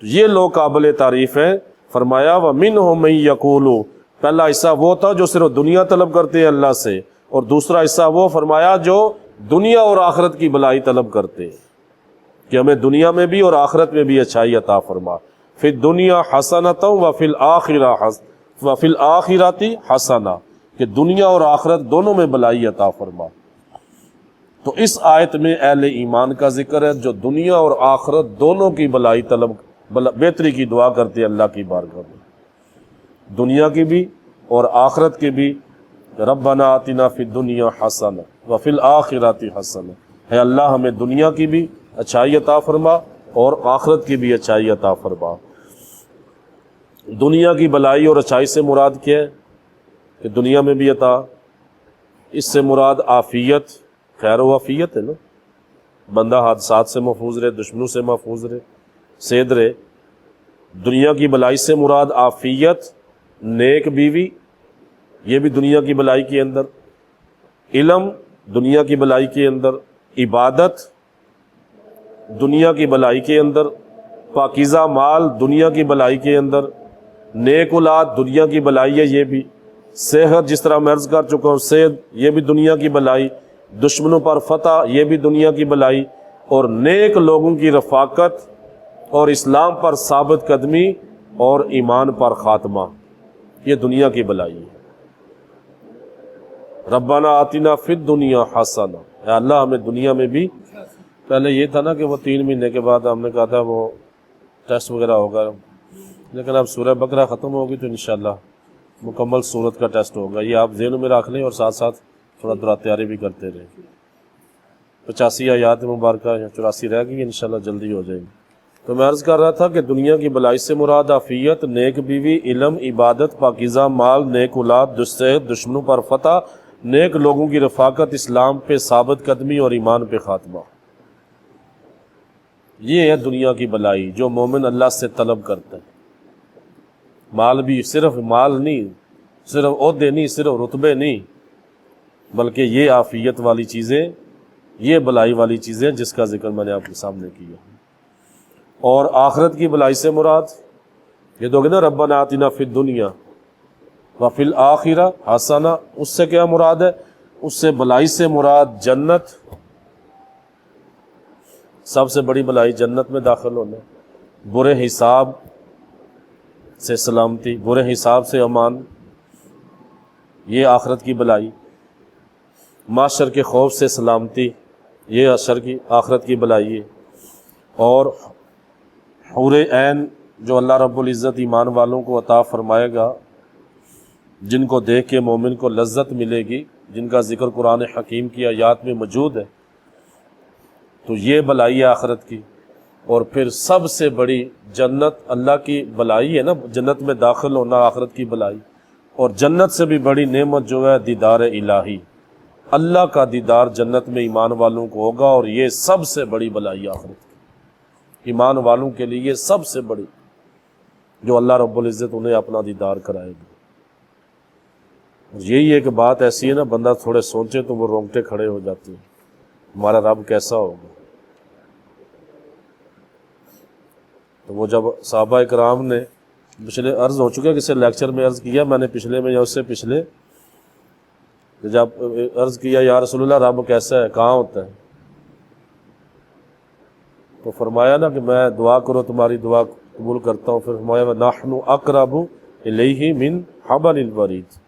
تو یہ لوگ قابل تعریف ہیں۔ فرمایا وَمِنْهُم مَن يَقُولُ، پہلا حصہ وہ تھا جو صرف دنیا طلب کرتے ہیں اللہ سے، اور دوسرا حصہ وہ فرمایا جو دنیا اور آخرت کی بھلائی طلب کرتے ہیں کہ ہمیں دنیا میں بھی اور آخرت میں بھی اچھائی عطا فرما۔ فی الدنیا حسنۃ وفی الآخرۃ حسنہ، کہ دنیا اور آخرت دونوں میں بھلائی عطا فرما۔ تو اس آیت میں اہل ایمان کا ذکر ہے جو دنیا اور آخرت دونوں کی بھلائی طلب بہتری کی دعا کرتے ہیں اللہ کی بارگاہ میں، دنیا کی بھی اور آخرت کی بھی۔ ربنا آتنا فی الدنیا حسنہ وفی الآخرۃ حسنہ، ہے اللہ ہمیں دنیا کی بھی اچھائی عطا فرما اور آخرت کی بھی اچھائی عطا فرما۔ دنیا کی بھلائی اور اچھائی سے مراد کیا ہے کہ دنیا میں بھی عطا، اس سے مراد عافیت، خیر و عافیت ہے نا، بندہ حادثات سے محفوظ رہے، دشمنوں سے محفوظ رہے، صحت رہے۔ دنیا کی بھلائی سے مراد عافیت، نیک بیوی، یہ بھی دنیا کی بھلائی کے اندر، علم دنیا کی بھلائی کے اندر، عبادت دنیا کی بھلائی کے اندر، پاکیزہ مال دنیا کی بھلائی کے اندر، نیک اولاد دنیا کی بھلائی ہے یہ بھی، صحت جس طرح میں عرض کر چکا ہوں صحت یہ بھی دنیا کی بھلائی، دشمنوں پر فتح یہ بھی دنیا کی بھلائی، اور نیک لوگوں کی رفاقت اور اسلام پر ثابت قدمی اور ایمان پر خاتمہ، یہ دنیا کی بھلائی ہے۔ ربنا آتنا فی الدنیا حسنہ، اے اللہ ہمیں دنیا میں بھی، پہلے یہ تھا نا کہ وہ 3 مہینے کے بعد ہم نے کہا تھا وہ ٹیسٹ وغیرہ ہوگا، لیکن اب سورہ بقرہ ختم ہوگی تو انشاءاللہ مکمل سورت کا ٹیسٹ ہوگا۔ یہ آپ ذہن میں رکھ لیں اور ساتھ ساتھ تھوڑا دورہ تیاری بھی کرتے رہیں۔ 85 آیات مبارکہ یا 84 رہ گئی، انشاءاللہ جلدی ہو جائے گی۔ تو میں عرض کر رہا تھا کہ دنیا کی بھلائی سے مراد عافیت، نیک بیوی، علم، عبادت، پاکیزہ مال، نیک اولاد، صحت، دشمنوں پر فتح، نیک لوگوں کی رفاقت، اسلام پہ ثابت قدمی اور ایمان پہ خاتمہ، یہ ہے دنیا کی بھلائی جو مومن اللہ سے طلب کرتا ہے۔ مال بھی صرف مال نہیں، صرف عہدے نہیں، صرف رتبے نہیں، بلکہ یہ عافیت والی چیزیں، یہ بھلائی والی چیزیں جس کا ذکر میں نے آپ کے سامنے کیا۔ اور آخرت کی بھلائی سے مراد یہ دو گے نا ربنا آتنا فی الدنیا وفی الآخرہ حسنہ، اس سے کیا مراد ہے؟ اس سے بھلائی سے مراد جنت، سب سے بڑی بھلائی جنت میں داخل ہونا، برے حساب سے سلامتی، برے حساب سے امان، یہ آخرت کی بھلائی، معاشر کے خوف سے سلامتی، یہ آخرت کی بھلائی ہے، اور حور عین جو اللہ رب العزت ایمان والوں کو عطا فرمائے گا، جن کو دیکھ کے مومن کو لذت ملے گی، جن کا ذکر قرآن حکیم کی آیات میں موجود ہے، تو یہ بھلائی ہے آخرت کی۔ اور پھر سب سے بڑی جنت، اللہ کی بھلائی ہے نا، جنت میں داخل ہونا آخرت کی بھلائی، اور جنت سے بھی بڑی نعمت جو ہے دیدار الہی، اللہ کا دیدار جنت میں ایمان والوں کو ہوگا، اور یہ سب سے بڑی بھلائی آخرت کی، ایمان والوں کے لیے یہ سب سے بڑی، جو اللہ رب العزت انہیں اپنا دیدار کرائے گا۔ یہی ایک بات ایسی ہے نا، بندہ تھوڑے سوچے تو وہ رونگٹے کھڑے ہو جاتے ہیں، ہمارا رب کیسا ہوگا۔ تو وہ جب صحابہ اکرام نے پچھلے عرض ہو چکا، کسی لیکچر میں عرض کیا میں نے پچھلے میں یا اس سے پچھلے، جب عرض کیا یا رسول اللہ رب کیسا ہے، کہاں ہوتا ہے، تو فرمایا نا کہ میں دعا کرو تمہاری دعا قبول کرتا ہوں، پھر فرمایا نحن اقرب الیہ من حبل الورید،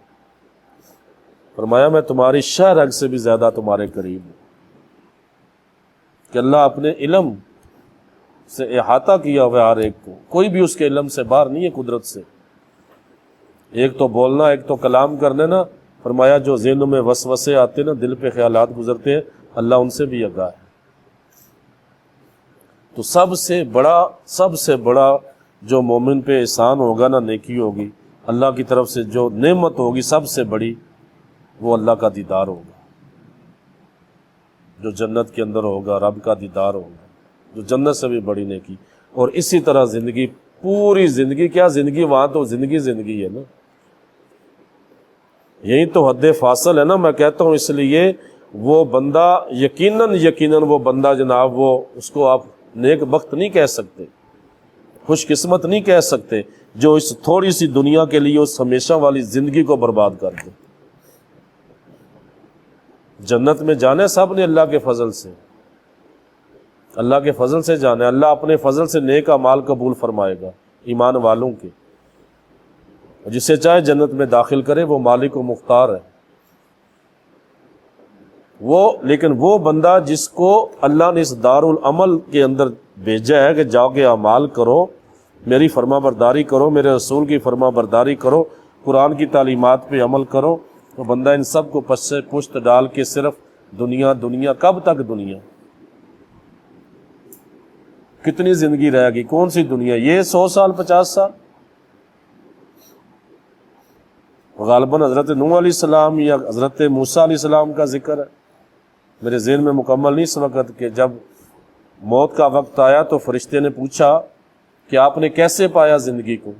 فرمایا میں تمہاری شہ رگ سے بھی زیادہ تمہارے قریب ہوں، کہ اللہ اپنے علم سے احاطہ کیا ہوا ہے ہر ایک کو، کوئی بھی اس کے علم سے باہر نہیں ہے، قدرت سے۔ ایک تو بولنا، ایک تو کلام کرنے نا، فرمایا جو ذہنوں میں وسوسے آتے نا، دل پہ خیالات گزرتے ہیں، اللہ ان سے بھی آگاہ ہے۔ تو سب سے بڑا جو مومن پہ احسان ہوگا نا، نیکی ہوگی، اللہ کی طرف سے جو نعمت ہوگی سب سے بڑی، وہ اللہ کا دیدار ہوگا، جو جنت کے اندر ہوگا، رب کا دیدار ہوگا، جو جنت سے بھی بڑی نیکی۔ اور اسی طرح زندگی، پوری زندگی، کیا زندگی، وہاں تو زندگی ہے نا، یہی تو حد فاصل ہے نا۔ میں کہتا ہوں اس لیے وہ بندہ یقیناً وہ بندہ جناب، وہ اس کو آپ نیک بخت نہیں کہہ سکتے، خوش قسمت نہیں کہہ سکتے، جو اس تھوڑی سی دنیا کے لیے اس ہمیشہ والی زندگی کو برباد کر دے۔ جنت میں جانے سب نے اللہ کے فضل سے، اللہ کے فضل سے جانا ہے۔ اللہ اپنے فضل سے نیک اعمال قبول فرمائے گا ایمان والوں کے، جسے چاہے جنت میں داخل کرے، وہ مالک و مختار ہے لیکن وہ بندہ جس کو اللہ نے اس دار العمل کے اندر بھیجا ہے کہ جاؤ کے اعمال کرو، میری فرما برداری کرو، میرے رسول کی فرما برداری کرو، قرآن کی تعلیمات پہ عمل کرو، تو بندہ ان سب کو پشت ڈال کے صرف دنیا، کب تک دنیا؟ کتنی زندگی رہے گی؟ کون سی دنیا؟ یہ 100 سال 50 سال؟ غالباً حضرت نوح علیہ السلام یا حضرت موسیٰ علیہ السلام کا ذکر ہے، میرے ذہن میں مکمل نہیں اس وقت، کہ جب موت کا وقت آیا تو فرشتے نے پوچھا کہ آپ نے کیسے پایا زندگی کو؟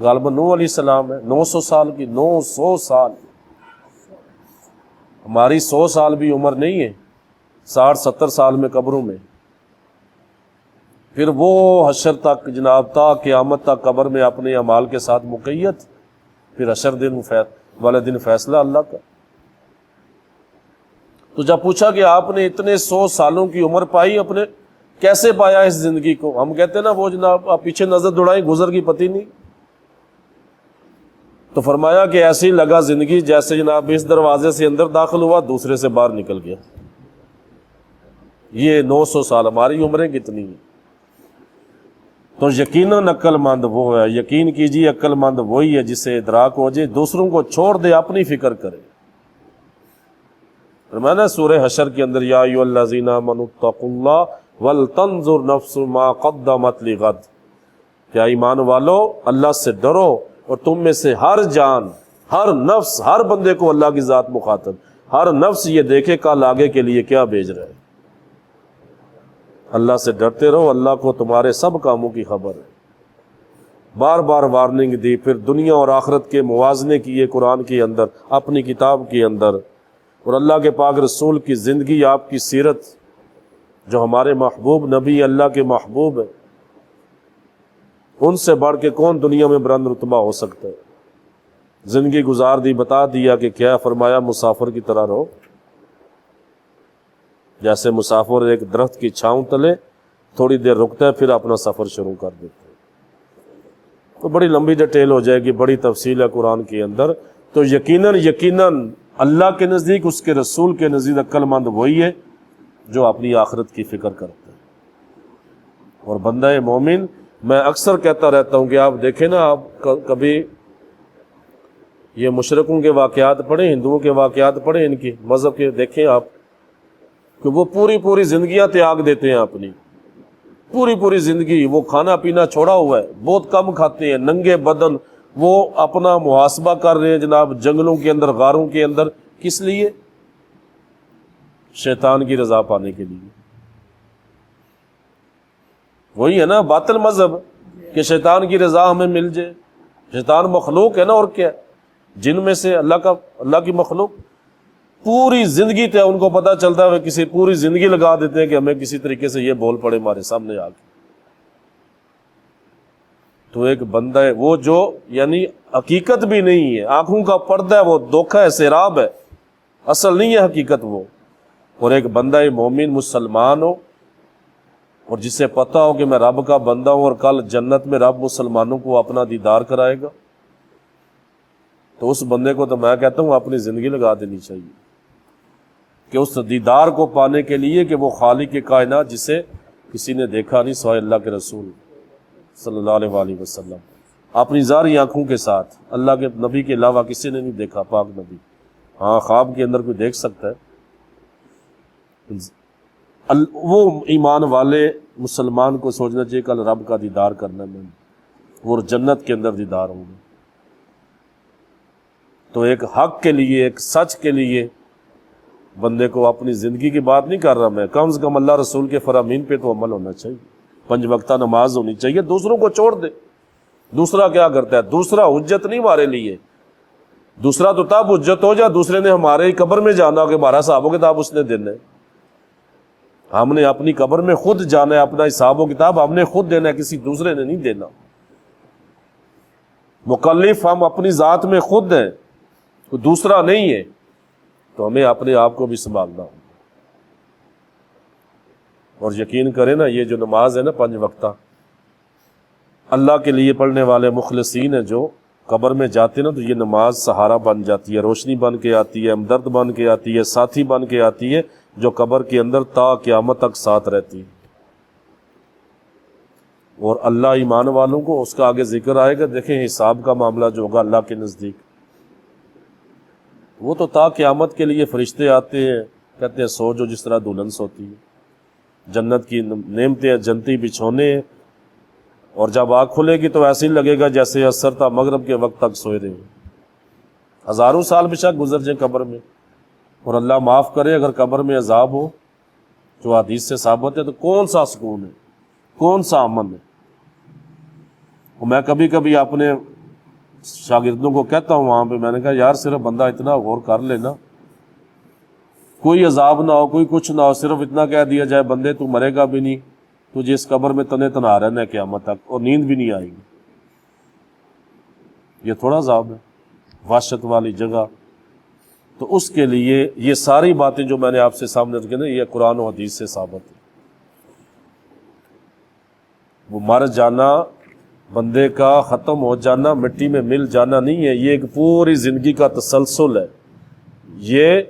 غالباً نوح علیہ السلام ہے، 900 سال کی، 900 سال، ہماری 100 سال بھی عمر نہیں ہے، 60-70 سال میں قبروں میں، پھر وہ حشر تک جناب، تا قیامت تک قبر میں اپنے اعمال کے ساتھ مقید، پھر حشر دن والے دن فیصلہ اللہ کا۔ تو جب پوچھا کہ آپ نے اتنے 100 سالوں کی عمر پائی، اپنے کیسے پایا اس زندگی کو؟ ہم کہتے ہیں نا وہ جناب آپ پیچھے نظر دوڑائیں، گزر کی پتہ نہیں۔ تو فرمایا کہ ایسے ہی لگا زندگی جیسے جناب اس دروازے سے اندر داخل ہوا، دوسرے سے باہر نکل گیا۔ یہ 900 سال، ہماری عمریں کتنی ہیں؟ تو یقیناً عقل مند وہ ہے، یقین کیجیے عقل مند وہی ہے جسے ادراک ہو جائے، دوسروں کو چھوڑ دے، اپنی فکر کرے۔ فرمایا سورہ حشر کے اندر، یا ایھا الذین آمنوا اتقوا اللہ ولتنظر نفس ما قدمت لغد، کیا ایمان والو اللہ سے ڈرو، اور تم میں سے ہر جان، ہر نفس، ہر بندے کو اللہ کی ذات مخاطب، ہر نفس یہ دیکھے کل آگے کے لیے کیا بھیج رہے۔ اللہ سے ڈرتے رہو، اللہ کو تمہارے سب کاموں کی خبر ہے۔ بار بار وارننگ دی، پھر دنیا اور آخرت کے موازنے کیے قرآن کے اندر، اپنی کتاب کے اندر، اور اللہ کے پاک رسول کی زندگی، آپ کی سیرت، جو ہمارے محبوب نبی اللہ کے محبوب ہیں، ان سے بڑھ کے کون دنیا میں بلند رتبہ ہو سکتا ہے؟ زندگی گزار دی، بتا دیا کہ کیا، فرمایا مسافر کی طرح رہو، جیسے مسافر ایک درخت کی چھاؤں تلے تھوڑی دیر رکتا ہے، پھر اپنا سفر شروع کر دیتا ہے۔ تو بڑی لمبی ڈیٹیل ہو جائے گی، بڑی تفصیل ہے قرآن کے اندر۔ تو یقیناً اللہ کے نزدیک، اس کے رسول کے نزدیک عقل مند وہی ہے جو اپنی آخرت کی فکر کرتا ہے۔ اور بندہ مومن، میں اکثر کہتا رہتا ہوں کہ آپ دیکھیں نا، آپ کبھی یہ مشرکوں کے واقعات پڑھیں، ہندوؤں کے واقعات پڑھیں، ان کی مذہب کے، دیکھیں آپ کہ وہ پوری زندگیاں تیاگ دیتے ہیں، اپنی پوری زندگی وہ کھانا پینا چھوڑا ہوا ہے، بہت کم کھاتے ہیں، ننگے بدن وہ اپنا محاسبہ کر رہے ہیں جناب، جنگلوں کے اندر، غاروں کے اندر، کس لیے؟ شیطان کی رضا پانے کے لیے۔ وہی ہے نا باطل مذہب، کہ شیطان کی رضا ہمیں مل جائے۔ شیطان مخلوق ہے نا، اور کیا، جن میں سے اللہ کی مخلوق، پوری زندگی تھے، ان کو پتہ چلتا ہے، کسی پوری زندگی لگا دیتے ہیں کہ ہمیں کسی طریقے سے یہ بول پڑے ہمارے سامنے آ کے۔ تو ایک بندہ ہے وہ جو یعنی حقیقت بھی نہیں ہے، آنکھوں کا پردہ ہے، وہ دھوکہ ہے، سیراب ہے، اصل نہیں ہے حقیقت وہ۔ اور ایک بندہ مومن مسلمان ہو، اور جسے پتہ ہو کہ میں رب کا بندہ ہوں، اور کل جنت میں رب مسلمانوں کو اپنا دیدار کرائے گا، تو اس بندے کو تو میں کہتا ہوں اپنی زندگی لگا دینی چاہیے، کہ اس دیدار کو پانے کے لیے، کہ وہ خالق کائنات جسے کسی نے دیکھا نہیں سوائے اللہ کے رسول صلی اللہ علیہ وآلہ وسلم، اپنی ظاہری آنکھوں کے ساتھ، اللہ کے نبی کے علاوہ کسی نے نہیں دیکھا پاک نبی۔ ہاں خواب کے اندر کوئی دیکھ سکتا ہے۔ وہ ایمان والے مسلمان کو سوچنا چاہیے کل رب کا دیدار کرنا میں، وہ جنت کے اندر دیدار ہوں گے۔ تو ایک حق کے لیے، ایک سچ کے لیے بندے کو اپنی زندگی کی بات نہیں کر رہا میں، کم سے کم اللہ رسول کے فرامین پہ تو عمل ہونا چاہیے، 5 وقتہ نماز ہونی چاہیے، دوسروں کو چھوڑ دے۔ دوسرا کیا کرتا ہے؟ دوسرا حجت نہیں ہمارے لیے، دوسرا تو تب حجت ہو جائے دوسرے نے ہمارے قبر میں جانا ہو کہ ہمارا حساب و کتاب اس نے دینا ہے۔ ہم نے اپنی قبر میں خود جانا ہے، اپنا حساب و کتاب ہم نے خود دینا ہے، کسی دوسرے نے نہیں دینا۔ مکلف ہم اپنی ذات میں خود ہیں، کوئی دوسرا نہیں ہے، تو ہمیں اپنے آپ کو بھی سنبھالنا ہوگا۔ اور یقین کریں نا، یہ جو نماز ہے نا 5 وقتہ، اللہ کے لیے پڑھنے والے مخلصین ہیں جو قبر میں جاتے ہیں نا، تو یہ نماز سہارا بن جاتی ہے، روشنی بن کے آتی ہے، ہمدرد بن کے آتی ہے، ساتھی بن کے آتی ہے، جو قبر کے اندر تا قیامت تک ساتھ رہتی ہے۔ اور اللہ ایمان والوں کو، اس کا آگے ذکر آئے گا، دیکھیں حساب کا معاملہ جو ہوگا اللہ کے نزدیک، وہ تو تا قیامت کے لیے فرشتے آتے ہیں، کہتے ہیں سو جو جس طرح دلہن سوتی ہے، جنت کی نعمتیں جنتی بچھونے ہیں، اور جب آنکھ کھلے گی تو ایسے ہی لگے گا جیسے عصر تا مغرب کے وقت تک سوئے رہے، ہزاروں سال بے شک گزر جائیں قبر میں، اور اللہ معاف کرے اگر قبر میں عذاب ہو جو حدیث سے ثابت ہے، تو کون سا سکون ہے، کون سا امن ہے۔ اور میں کبھی کبھی اپنے شاگردوں کو کہتا ہوں وہاں پہ، میں نے کہا یار صرف بندہ اتنا غور کر لینا، کوئی عذاب نہ ہو، کوئی کچھ نہ ہو، صرف اتنا کہہ دیا جائے بندے تو مرے گا بھی نہیں، تجھے اس قبر میں تنے تنہا رہنا ہے قیامت تک، اور نیند بھی نہیں آئے گی، یہ تھوڑا عذاب ہے، وحشت والی جگہ۔ تو اس کے لیے یہ ساری باتیں جو میں نے آپ سے سامنے رکھی نا، یہ قرآن و حدیث سے ثابت ہے۔ وہ مر جانا، بندے کا ختم ہو جانا، مٹی میں مل جانا نہیں ہے، یہ ایک پوری زندگی کا تسلسل ہے، یہ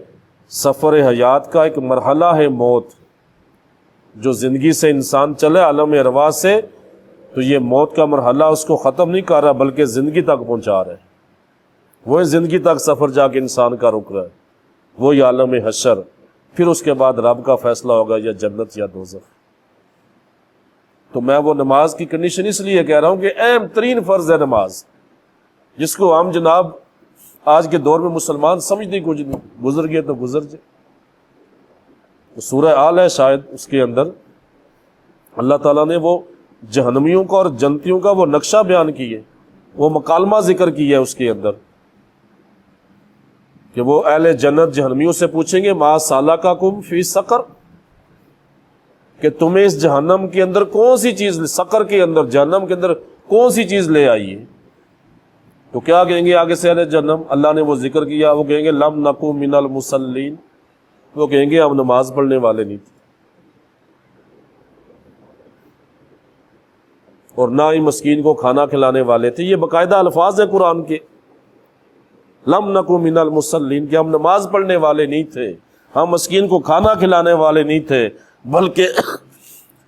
سفر حیات کا ایک مرحلہ ہے موت، جو زندگی سے انسان چلے عالم ارواح سے، تو یہ موت کا مرحلہ اس کو ختم نہیں کر رہا بلکہ زندگی تک پہنچا رہا ہے، وہی زندگی تک سفر جا کے انسان کا رک رہا ہے، وہی عالم حشر، پھر اس کے بعد رب کا فیصلہ ہوگا یا جنت یا دوزخ۔ تو میں وہ نماز کی کنڈیشن اس لیے کہہ رہا ہوں کہ اہم ترین فرض ہے نماز، جس کو ہم جناب آج کے دور میں مسلمان سمجھتے کچھ نہیں، گزر گئے تو گزر جائے۔ تو سورہ آل ہے شاید، اس کے اندر اللہ تعالیٰ نے وہ جہنمیوں کا اور جنتیوں کا وہ نقشہ بیان کی ہے، وہ مکالمہ ذکر کی ہے اس کے اندر، کہ وہ اہل جنت جہنمیوں سے پوچھیں گے ما سالککم فی سقر، کہ تمہیں اس جہنم کے اندر کون سی چیز، سقر کے اندر جہنم کے اندر کون سی چیز لے آئی ہے؟ تو کیا کہیں گے آگے سے اہل جہنم؟ اللہ نے وہ ذکر کیا، وہ کہیں گے لم نکو من المصلین، وہ کہیں گے ہم نماز پڑھنے والے نہیں تھے، اور نہ ہی مسکین کو کھانا کھلانے والے تھے۔ یہ باقاعدہ الفاظ ہیں قرآن کے، لم نکو من المصلین، کہ ہم نماز پڑھنے والے نہیں تھے، ہم مسکین کو کھانا کھلانے والے نہیں تھے، بلکہ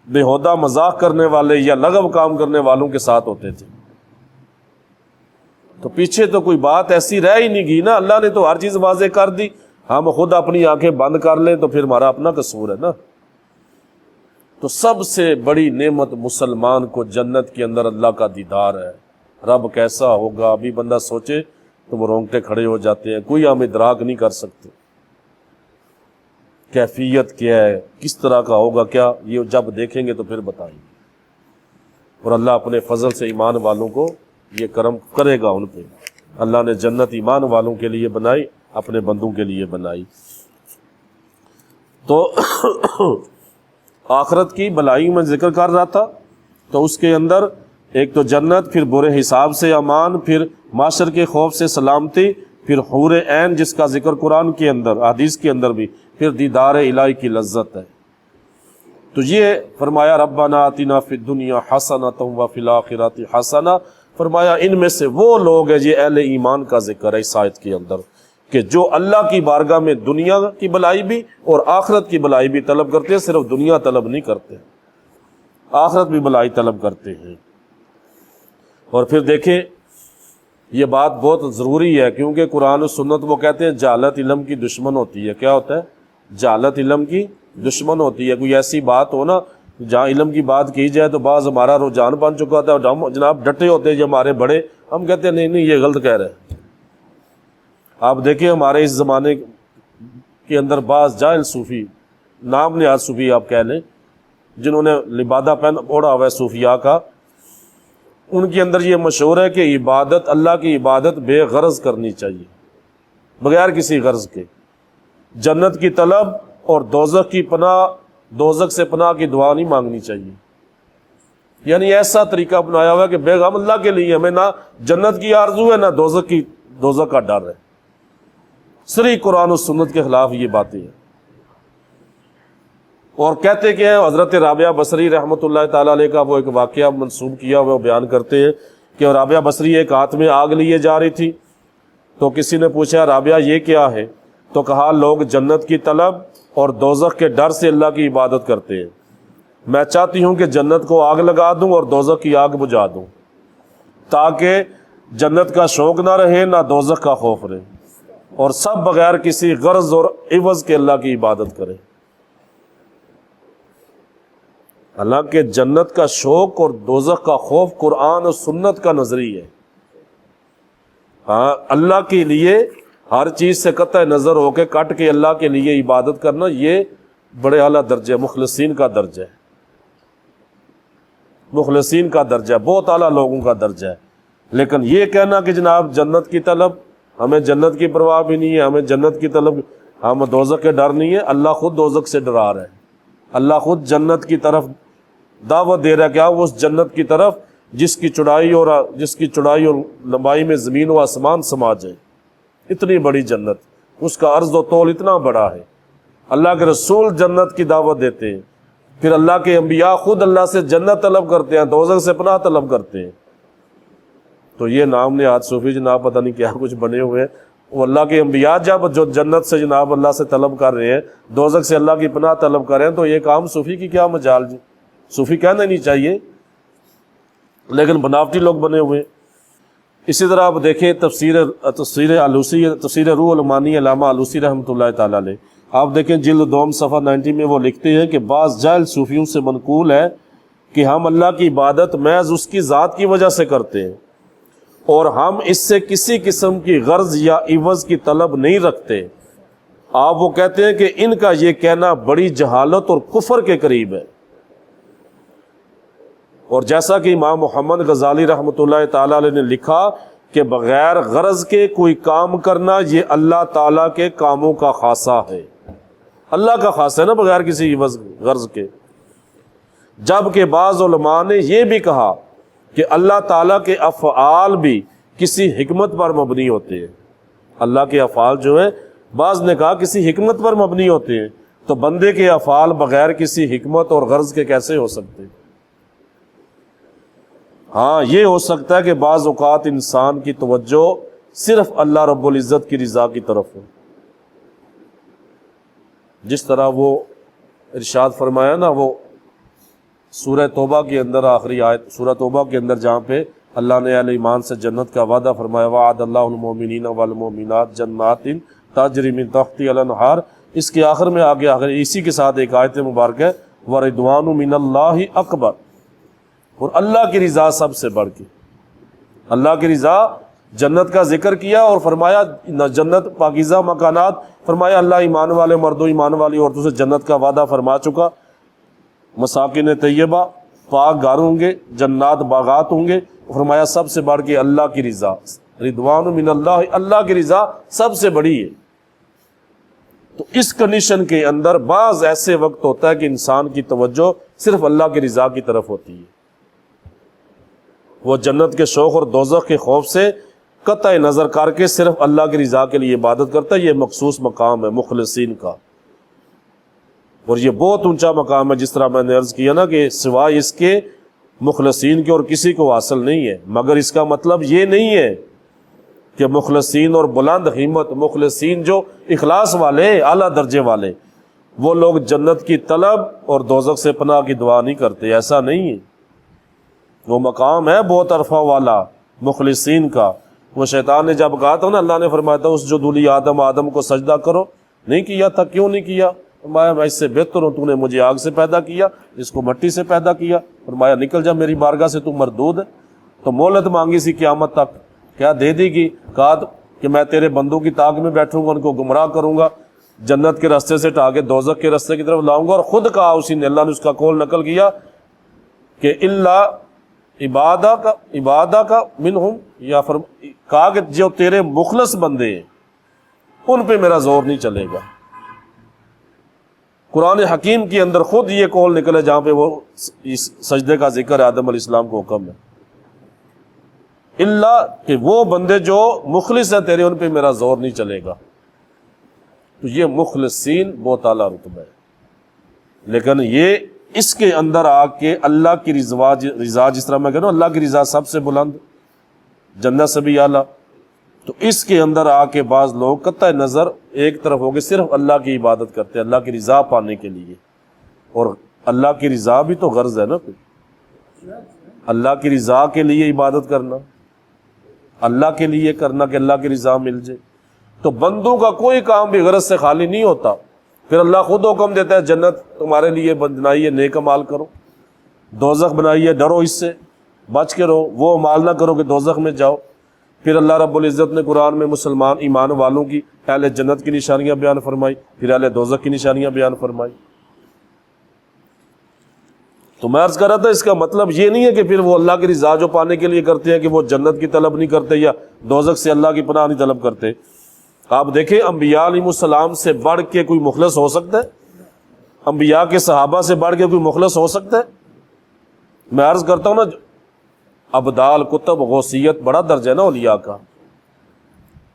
بےہودہ مذاق کرنے والے یا لغو کام کرنے والوں کے ساتھ ہوتے تھے۔ تو پیچھے تو کوئی بات ایسی رہ ہی نہیں گئی نا، اللہ نے تو ہر چیز واضح کر دی، ہم خود اپنی آنکھیں بند کر لیں تو پھر ہمارا اپنا قصور ہے نا۔ تو سب سے بڑی نعمت مسلمان کو جنت کے اندر اللہ کا دیدار ہے۔ رب کیسا ہوگا، ابھی بندہ سوچے تو وہ رونگٹے کھڑے ہو جاتے ہیں، کوئی ہم ادراک نہیں کر سکتے کیفیت کیا ہے، کس طرح کا ہوگا، کیا یہ جب دیکھیں گے تو پھر بتائیں گے۔ اور اللہ اپنے فضل سے ایمان والوں کو یہ کرم کرے گا، ان پہ اللہ نے جنت ایمان والوں کے لیے بنائی، اپنے بندوں کے لیے بنائی۔ تو آخرت کی بلائی میں ذکر کر رہا تھا، تو اس کے اندر ایک تو جنت، پھر برے حساب سے امان، پھر معاشر کے خوف سے سلامتی، پھر حور عین جس کا ذکر قرآن کے اندر حدیث کے اندر بھی، پھر دیدار الہی کی لذت ہے۔ تو یہ فرمایا ربنا آتنا فی الدنیا حسنۃ وفی الآخرۃ حسنہ، فرمایا ان میں سے وہ لوگ ہیں، یہ اہل ایمان کا ذکر ہے اس آیت کے اندر، کہ جو اللہ کی بارگاہ میں دنیا کی بلائی بھی اور آخرت کی بلائی بھی طلب کرتے ہیں، صرف دنیا طلب نہیں کرتے۔ آخرت بھی بھلائی طلب کرتے ہیں۔ اور پھر دیکھیں یہ بات بہت ضروری ہے، کیونکہ قرآن و سنت وہ کہتے ہیں جہالت علم کی دشمن ہوتی ہے۔ کیا ہوتا ہے؟ جہالت علم کی دشمن ہوتی ہے۔ کوئی ایسی بات ہو نا جہاں علم کی بات کی جائے تو بعض ہمارا رجحان بن چکا ہوتا ہے اور ہم جناب ڈٹے ہوتے ہیں، جو ہمارے بڑے ہم کہتے ہیں نہیں نہیں یہ غلط کہہ رہے ہیں۔ آپ دیکھیں ہمارے اس زمانے کے اندر بعض جاہل صوفی، نام نہاد صوفی آپ کہہ لیں، جنہوں نے لبادہ پہن اوڑھا ہوا ہے صوفیاء کا، ان کے اندر یہ مشہور ہے کہ عبادت، اللہ کی عبادت بے غرض کرنی چاہیے، بغیر کسی غرض کے، جنت کی طلب اور دوزخ کی پناہ، دوزخ سے پناہ کی دعا نہیں مانگنی چاہیے۔ یعنی ایسا طریقہ اپنایا ہوا ہے کہ بیگم اللہ کے لیے ہمیں نہ جنت کی آرزو ہے نہ دوزخ کا ڈر ہے۔ صریح قرآن و سنت کے خلاف یہ باتیں ہیں۔ اور کہتے کہ حضرت رابعہ بصری رحمۃ اللہ تعالیٰ علیہ کا وہ ایک واقعہ منسوب کیا ہوا بیان کرتے ہیں کہ رابعہ بصری ایک ہاتھ میں آگ لیے جا رہی تھی، تو کسی نے پوچھا رابعہ یہ کیا ہے؟ تو کہا لوگ جنت کی طلب اور دوزخ کے ڈر سے اللہ کی عبادت کرتے ہیں، میں چاہتی ہوں کہ جنت کو آگ لگا دوں اور دوزخ کی آگ بجھا دوں، تاکہ جنت کا شوق نہ رہے نہ دوزخ کا خوف رہے، اور سب بغیر کسی غرض اور عوض کے اللہ کی عبادت کریں۔ حالانکہ جنت کا شوق اور دوزخ کا خوف قرآن اور سنت کا نظری ہے۔ ہاں اللہ کے لیے ہر چیز سے قطع نظر ہو کے کٹ کے اللہ کے لیے عبادت کرنا یہ بڑے اعلیٰ درجہ، مخلصین کا درجہ ہے، مخلصین کا درجہ، بہت اعلیٰ لوگوں کا درجہ ہے۔ لیکن یہ کہنا کہ جناب جنت کی طلب، ہمیں جنت کی پرواہ بھی نہیں ہے، ہمیں جنت کی طلب، ہم دوزخ کے ڈر نہیں ہے، اللہ خود دوزخ سے ڈرا رہا ہے، اللہ خود جنت کی طرف دعوت دے رہا ہے، کیا وہ اس جنت کی طرف جس کی چوڑائی اور لمبائی میں زمین و آسمان سما جائے، اتنی بڑی جنت، اس کا عرض و طول اتنا بڑا ہے۔ اللہ کے رسول جنت کی دعوت دیتے ہیں، پھر اللہ کے انبیاء خود اللہ سے جنت طلب کرتے ہیں، دوزخ سے پناہ طلب کرتے ہیں۔ تو یہ نام نہاد صوفی جناب پتہ نہیں کیا کچھ بنے ہوئے ہیں، وہ اللہ کے انبیاء جب جو جنت سے جناب اللہ سے طلب کر رہے ہیں، دوزخ سے اللہ کی پناہ طلب کر رہے ہیں، تو یہ کام صوفی کی کیا مجال جی، صوفی کہنا نہیں چاہیے، لیکن بناوٹی لوگ بنے ہوئے ہیں۔ اسی طرح آپ دیکھیں تفسیر آلوسی، تفسیر روح المانی علامہ آلوسی رحمۃ اللہ تعالیٰ علیہ، آپ دیکھیں جلد 2 صفحہ 90 میں وہ لکھتے ہیں کہ بعض جاہل صوفیوں سے منقول ہے کہ ہم اللہ کی عبادت محض اس کی ذات کی وجہ سے کرتے ہیں، اور ہم اس سے کسی قسم کی غرض یا عوض کی طلب نہیں رکھتے۔ آپ وہ کہتے ہیں کہ ان کا یہ کہنا بڑی جہالت اور کفر کے قریب ہے۔ اور جیسا کہ امام محمد غزالی رحمۃ اللہ تعالیٰ علیہ نے لکھا کہ بغیر غرض کے کوئی کام کرنا یہ اللہ تعالیٰ کے کاموں کا خاصہ ہے، اللہ کا خاصہ ہے نا، بغیر کسی عوض غرض کے۔ جبکہ بعض علماء نے یہ بھی کہا کہ اللہ تعالیٰ کے افعال بھی کسی حکمت پر مبنی ہوتے ہیں، اللہ کے افعال جو ہیں بعض نے کہا کسی حکمت پر مبنی ہوتے ہیں، تو بندے کے افعال بغیر کسی حکمت اور غرض کے کیسے ہو سکتے؟ ہاں یہ ہو سکتا ہے کہ بعض اوقات انسان کی توجہ صرف اللہ رب العزت کی رضا کی طرف ہو، جس طرح وہ ارشاد فرمایا نا وہ سورہ توبہ کے اندر، آخری آیت سورہ توبہ کے اندر جہاں پہ اللہ نے اہل ایمان سے جنت کا وعدہ فرمایا، وعد اللہ المؤمنین والمؤمنات جنات تجری من تحتها الانہار، اس کے آخر میں آگے اسی کے ساتھ ایک آیت مبارک ہے وَرِضْوَانُ مِنَ اللَّهِ اکبر، اور اللہ کی رضا سب سے بڑھ کے، اللہ کی رضا، جنت کا ذکر کیا اور فرمایا جنت پاکیزہ مکانات، فرمایا اللہ ایمان والے مردوں ایمان والی عورتوں سے جنت کا وعدہ فرما چکا، مساکن طیبہ، پاک گھر ہوں گے، جنات باغات ہوں گے، فرمایا سب سے بڑھ کے اللہ کی رضا، رضوان من اللہ، اللہ کی رضا سب سے بڑی ہے۔ تو اس کنڈیشن کے اندر بعض ایسے وقت ہوتا ہے کہ انسان کی توجہ صرف اللہ کی رضا کی طرف ہوتی ہے، وہ جنت کے شوق اور دوزخ کے خوف سے قطع نظر کر کے صرف اللہ کی رضا کے لیے عبادت کرتا ہے۔ یہ مخصوص مقام ہے مخلصین کا، اور یہ بہت اونچا مقام ہے، جس طرح میں نے عرض کیا نا کہ سوائے اس کے مخلصین کے اور کسی کو حاصل نہیں ہے۔ مگر اس کا مطلب یہ نہیں ہے کہ مخلصین اور بلند ہمت، مخلصین جو اخلاص والے اعلیٰ درجے والے، وہ لوگ جنت کی طلب اور دوزخ سے پناہ کی دعا نہیں کرتے، ایسا نہیں ہے۔ وہ مقام ہے بہت عرفہ والا مخلصین کا۔ وہ شیطان نے جب کہا تھا نا، اللہ نے فرمایا تھا اس جو دولی آدم، آدم کو سجدہ کرو، نہیں کیا تھا۔ کیوں نہیں کیا؟ فرمایا میں اس سے بہتر ہوں، تو نے مجھے آگ سے پیدا کیا، اس کو مٹی سے پیدا کیا۔ فرمایا نکل جا میری بارگاہ سے، تو مردود ہے۔ تو مہلت مانگی سی قیامت تک، کیا دے دی گی؟ کہا کہ میں تیرے بندوں کی طاق میں بیٹھوں گا، ان کو گمراہ کروں گا، جنت کے راستے سے ٹھا کے دوزخ کے راستے کی طرف لاؤں گا۔ اور خود کہا اسی نے، اللہ نے اس کا قول نقل کیا کہ اللہ عبادہ کا منہم، یا کہا کہ جو تیرے مخلص بندے ہیں ان پہ میرا زور نہیں چلے گا۔ قرآن حکیم کے اندر خود یہ قول نکلے جہاں پہ وہ اس سجدے کا ذکر ہے، آدم علیہ السلام کو حکم ہے، اللہ کہ وہ بندے جو مخلص ہیں تیرے، ان پہ میرا زور نہیں چلے گا۔ تو یہ مخلصین بہت اعلیٰ رتبہ ہے، لیکن یہ اس کے اندر آ کے اللہ کی رضا، جس طرح میں کہہ رہا ہوں اللہ کی رضا سب سے بلند، جنت سے بھی اعلیٰ، تو اس کے اندر آ کے بعض لوگ قطع نظر ایک طرف ہو کے صرف اللہ کی عبادت کرتے ہیں، اللہ کی رضا پانے کے لیے۔ اور اللہ کی رضا بھی تو غرض ہے نا، کوئی اللہ کی رضا کے لیے عبادت کرنا، اللہ کے لیے کرنا کہ اللہ کی رضا مل جائے۔ تو بندوں کا کوئی کام بھی غرض سے خالی نہیں ہوتا، پھر اللہ خود حکم دیتا ہے جنت تمہارے لیے بنائیے، نیک اعمال کرو، دوزخ بنائیے، ڈرو اس سے، بچ کے رہو، وہ اعمال نہ کرو کہ دوزخ میں جاؤ۔ پھر اللہ رب العزت نے قرآن میں مسلمان ایمان والوں کی، اہل جنت کی نشانیاں بیان فرمائی، پھر اہل دوزخ کی نشانیاں بیان فرمائی۔ تو میں عرض کر رہا تھا اس کا مطلب یہ نہیں ہے کہ پھر وہ اللہ کی رضا جو پانے کے لیے کرتے ہیں کہ وہ جنت کی طلب نہیں کرتے یا دوزخ سے اللہ کی پناہ نہیں طلب کرتے۔ آپ دیکھیں انبیاء علیہ السلام سے بڑھ کے کوئی مخلص ہو سکتا ہے؟ انبیاء کے صحابہ سے بڑھ کے کوئی مخلص ہو سکتا ہے؟ میں عرض کرتا ہوں نا، ابدال، کتب، غوثیت بڑا درجہ ہے نا اولیاء کا،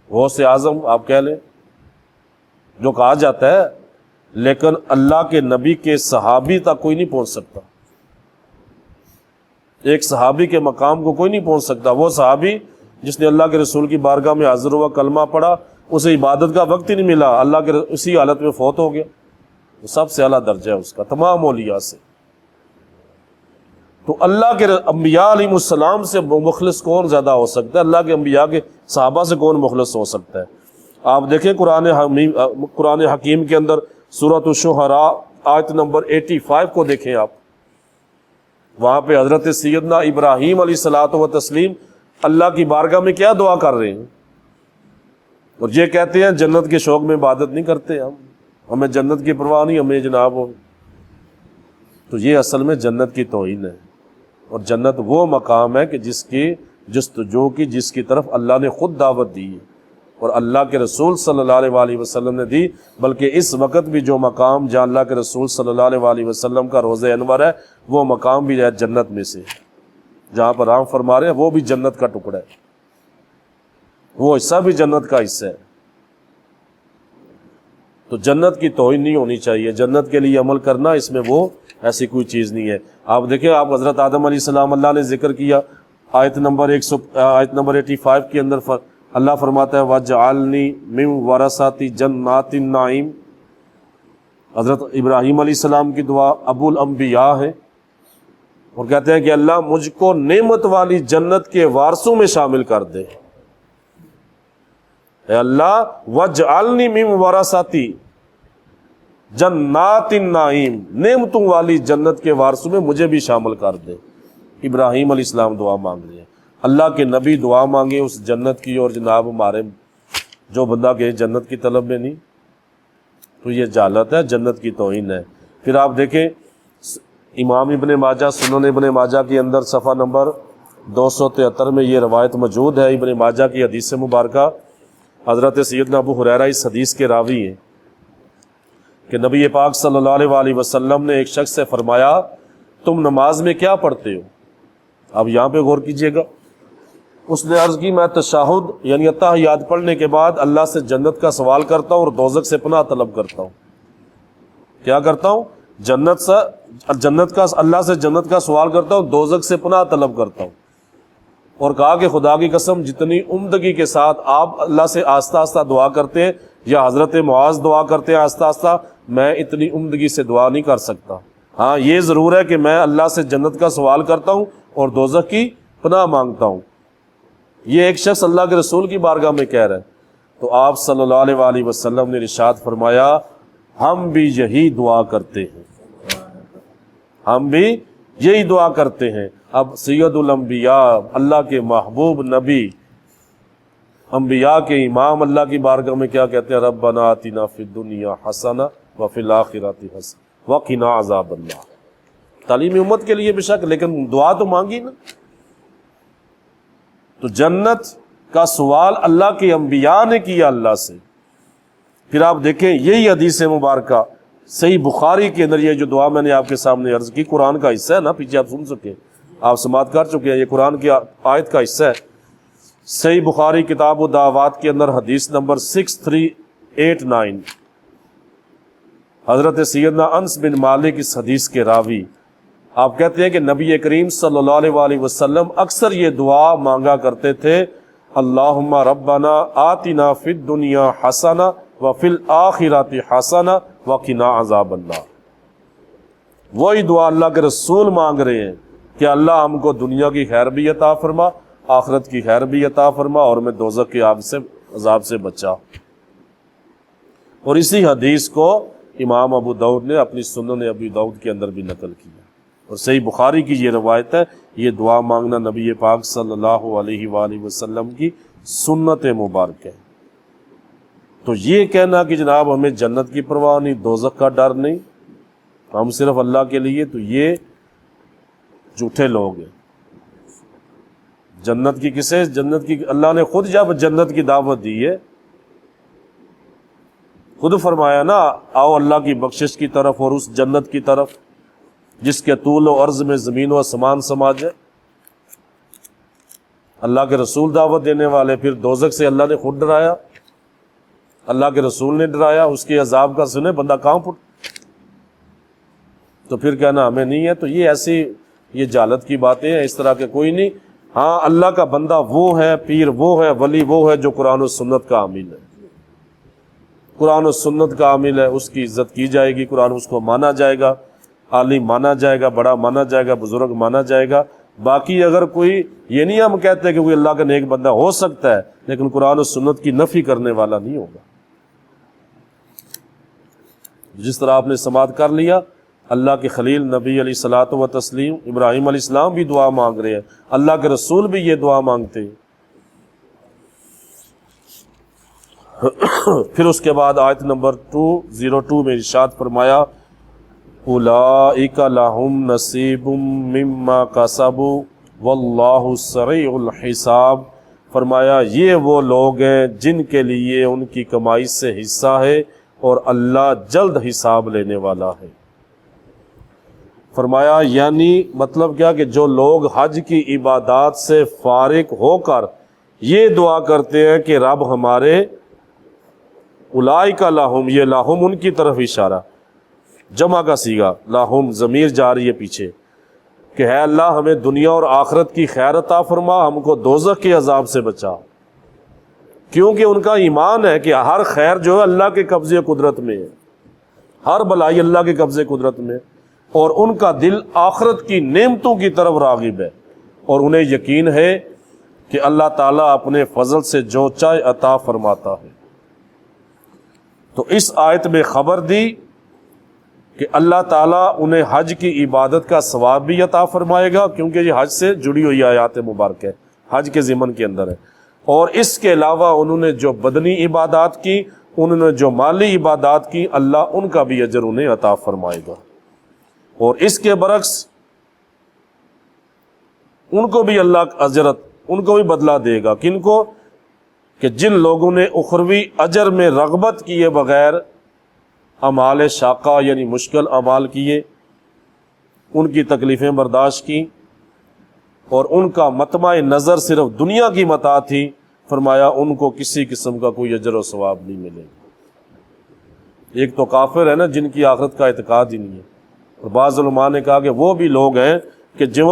غوث اعظم آپ کہہ لیں جو کہا جاتا ہے، لیکن اللہ کے نبی کے صحابی تک کوئی نہیں پہنچ سکتا، ایک صحابی کے مقام کو کوئی نہیں پہنچ سکتا۔ وہ صحابی جس نے اللہ کے رسول کی بارگاہ میں حاضر ہوا، کلمہ پڑھا، اسے عبادت کا وقت ہی نہیں ملا، اللہ کے اسی حالت میں فوت ہو گیا، وہ سب سے اعلیٰ درجہ ہے اس کا تمام اولیاء سے۔ تو اللہ کے انبیاء علیہ السلام سے مخلص کون زیادہ ہو سکتا ہے؟ اللہ کے انبیاء کے صحابہ سے کون مخلص ہو سکتا ہے؟ آپ دیکھیں قرآن حکیم کے اندر سورۃ الشعراء آیت نمبر 85 کو دیکھیں آپ، وہاں پہ حضرت سیدنا ابراہیم علیہ الصلوۃ والتسلیم اللہ کی بارگاہ میں کیا دعا کر رہے ہیں، اور یہ کہتے ہیں جنت کے شوق میں عبادت نہیں کرتے، ہمیں جنت کی پرواہ نہیں، ہمیں جناب ہو۔ تو یہ اصل میں جنت کی توہین ہے، اور جنت وہ مقام ہے کہ جس کی جستجو کی، جس کی طرف اللہ نے خود دعوت دی ہے اور اللہ کے رسول صلی اللہ علیہ وآلہ وسلم نے دی۔ بلکہ اس وقت بھی جو مقام جہاں اللہ کے رسول صلی اللہ علیہ وآلہ وسلم کا روضہ انور ہے، وہ مقام بھی ہے جنت میں سے، جہاں پر آپ فرما رہے ہیں وہ بھی جنت کا ٹکڑا ہے، وہ حصہ بھی جنت کا حصہ ہے۔ تو جنت کی توہین نہیں ہونی چاہیے، جنت کے لیے عمل کرنا، اس میں وہ ایسی کوئی چیز نہیں ہے۔ آپ دیکھیں، آپ حضرت آدم علیہ السلام اللہ نے ذکر کیا، آیت نمبر 85 کے اندر اللہ فرماتا ہے وَجْعَلْنِي مِن وَرَثَةِ جَنَّاتِ النَّعِيمِ۔ حضرت ابراہیم علیہ السلام کی دعا ابو الانبیاء ہے، اور کہتے ہیں کہ اللہ مجھ کو نعمت والی جنت کے وارثوں میں شامل کر دے، اے اللہ وَجْعَلْنِي مِن وَرَثَةِ جنات النعیم، نعمتوں والی جنت کے وارثوں میں مجھے بھی شامل کر دے۔ ابراہیم علیہ السلام دعا مانگ رہے ہیں، اللہ کے نبی دعا مانگے اس جنت کی، اور جناب ہمارے جو بندہ گئے جنت کی طلب میں نہیں، تو یہ جہالت ہے، جنت کی توہین ہے۔ پھر آپ دیکھیں امام ابن ماجہ، سنن ابن ماجہ کے اندر صفحہ نمبر 273 میں یہ روایت موجود ہے، ابن ماجہ کی حدیث مبارکہ، حضرت سیدنا ابو ہریرہ اس حدیث کے راوی ہیں کہ نبی پاک صلی اللہ علیہ وآلہ وسلم نے ایک شخص سے فرمایا تم نماز میں کیا پڑھتے ہو؟ اب یہاں پہ غور کیجئے گا، اس نے عرض کی میں تشہد یعنی اتحیات پڑھنے کے بعد اللہ سے جنت کا سوال کرتا ہوں اور دوزخ سے پناہ طلب کرتا ہوں۔ کیا کرتا ہوں؟ جنت کا اللہ سے جنت کا سوال کرتا ہوں، دوزخ سے پناہ طلب کرتا ہوں۔ اور کہا کہ خدا کی قسم جتنی عمدگی کے ساتھ آپ اللہ سے آہستہ آہستہ دعا کرتے ہیں، یا حضرت معاذ دعا کرتے ہیں آہستہ آہستہ، میں اتنی عمدگی سے دعا نہیں کر سکتا. ہاں یہ ضرور ہے کہ میں اللہ سے جنت کا سوال کرتا ہوں اور دوزخ کی پناہ مانگتا ہوں. یہ ایک شخص اللہ کے رسول کی بارگاہ میں کہہ رہا ہے. تو آپ صلی اللہ علیہ وآلہ وسلم نے ارشاد فرمایا ہم بھی یہی دعا کرتے ہیں، ہم بھی یہی دعا کرتے ہیں. اب سید الانبیاء، اللہ کے محبوب نبی، انبیاء کے امام اللہ کی بارگاہ میں کیا کہتے ہیں؟ ربنا آتنا فی الدنیا حسنہ وفی الآخرۃ حسنہ وقنا عذاب النار. تعلیم امت کے لیے بے شک، لیکن دعا تو مانگی نا. تو جنت کا سوال اللہ کے انبیاء نے کیا اللہ سے. پھر آپ دیکھیں یہی حدیث مبارکہ صحیح بخاری کے اندر، یہ جو دعا میں نے آپ کے سامنے عرض کی، قرآن کا حصہ ہے نا، پیچھے آپ سن سکے، آپ سماعت کر چکے ہیں، یہ قرآن کی آیت کا حصہ ہے. صحیح بخاری کتاب الدعوات کے اندر حدیث نمبر 6389، حضرت سیدنا انس بن مالک اس حدیث کے راوی، آپ کہتے ہیں کہ نبی کریم صلی اللہ علیہ وآلہ وسلم اکثر یہ دعا مانگا کرتے تھے، اللہم ربنا آتنا فی الدنیا حسنہ وفی الآخرۃ حسنہ وقنا عذاب النار. وہی دعا اللہ کے رسول مانگ رہے ہیں کہ اللہ ہم کو دنیا کی خیر بھی عطا فرما، آخرت کی خیر بھی عطا فرما، اور میں دوزخ کی آگ سے عذاب سے بچا. اور اسی حدیث کو امام ابو داؤد نے اپنی سنن ابی داؤد کے اندر بھی نقل کیا، اور صحیح بخاری کی یہ روایت ہے. یہ دعا مانگنا نبی پاک صلی اللہ علیہ وآلہ وسلم کی سنت مبارک ہے. تو یہ کہنا کہ جناب ہمیں جنت کی پرواہ نہیں، دوزخ کا ڈر نہیں، ہم صرف اللہ کے لیے، تو یہ جھوٹے لوگ ہیں. جنت کی کسے؟ جنت کی اللہ نے خود جب جنت کی دعوت دی ہے، خود فرمایا نا آؤ اللہ کی بخشش کی طرف اور اس جنت کی طرف جس کے طول و عرض میں زمین و آسمان سما جائے. اللہ کے رسول دعوت دینے والے، پھر دوزخ سے اللہ نے خود ڈرایا، اللہ کے رسول نے ڈرایا، اس کے عذاب کا سنے بندہ کہاں پھٹ. تو پھر کہنا ہمیں نہیں ہے، تو یہ ایسی یہ جہالت کی باتیں ہیں، اس طرح کے کوئی نہیں. ہاں اللہ کا بندہ وہ ہے، پیر وہ ہے، ولی وہ ہے جو قرآن و سنت کا عامل ہے، قرآن و سنت کا عامل ہے، اس کی عزت کی جائے گی، قرآن اس کو مانا جائے گا، عالم مانا جائے گا، بڑا مانا جائے گا، بزرگ مانا جائے گا. باقی اگر کوئی، یہ نہیں ہم کہتے کہ کوئی اللہ کا نیک بندہ ہو سکتا ہے لیکن قرآن و سنت کی نفی کرنے والا نہیں ہوگا. جس طرح آپ نے سماعت کر لیا، اللہ کے خلیل نبی علیہ الصلوۃ و تسلیم ابراہیم علیہ السلام بھی دعا مانگ رہے ہیں، اللہ کے رسول بھی یہ دعا مانگتے ہیں. پھر اس کے بعد آیت نمبر 202 میں ارشاد فرمایا اولئک لہم نصیب مما کسبوا واللہ سریع الحساب. فرمایا یہ وہ لوگ ہیں جن کے لیے ان کی کمائی سے حصہ ہے اور اللہ جلد حساب لینے والا ہے. فرمایا یعنی مطلب کیا کہ جو لوگ حج کی عبادات سے فارغ ہو کر یہ دعا کرتے ہیں کہ رب ہمارے، اولئک لہم، یہ لہم ان کی طرف اشارہ، جمع کا صیغہ، لہم ضمیر جا رہی ہے پیچھے، کہ ہے اللہ ہمیں دنیا اور آخرت کی خیر عطا فرما، ہم کو دوزخ کے عذاب سے بچا. کیونکہ ان کا ایمان ہے کہ ہر خیر جو ہے اللہ کے قبضے قدرت میں ہے، ہر بلائی اللہ کے قبضے قدرت میں، اور ان کا دل آخرت کی نعمتوں کی طرف راغب ہے، اور انہیں یقین ہے کہ اللہ تعالیٰ اپنے فضل سے جو چاہے عطا فرماتا ہے. تو اس آیت میں خبر دی کہ اللہ تعالیٰ انہیں حج کی عبادت کا ثواب بھی عطا فرمائے گا، کیونکہ یہ حج سے جڑی ہوئی آیات مبارک ہے، حج کے ضمن کے اندر ہے. اور اس کے علاوہ انہوں نے جو بدنی عبادات کی، انہوں نے جو مالی عبادات کی، اللہ ان کا بھی اجر انہیں عطا فرمائے گا. اور اس کے برعکس ان کو بھی اللہ اجرت، ان کو بھی بدلہ دے گا. کن کو؟ کہ جن لوگوں نے اخروی اجر میں رغبت کیے بغیر اعمال شاقہ یعنی مشکل اعمال کیے، ان کی تکلیفیں برداشت کی، اور ان کا مطمع نظر صرف دنیا کی متاع تھی. فرمایا ان کو کسی قسم کا کوئی اجر و ثواب نہیں ملے گا. ایک تو کافر ہے نا جن کی آخرت کا اعتقاد ہی نہیں ہے، اور بعض علماء نے کہا کہ وہ بھی لوگ ہیں کہ جو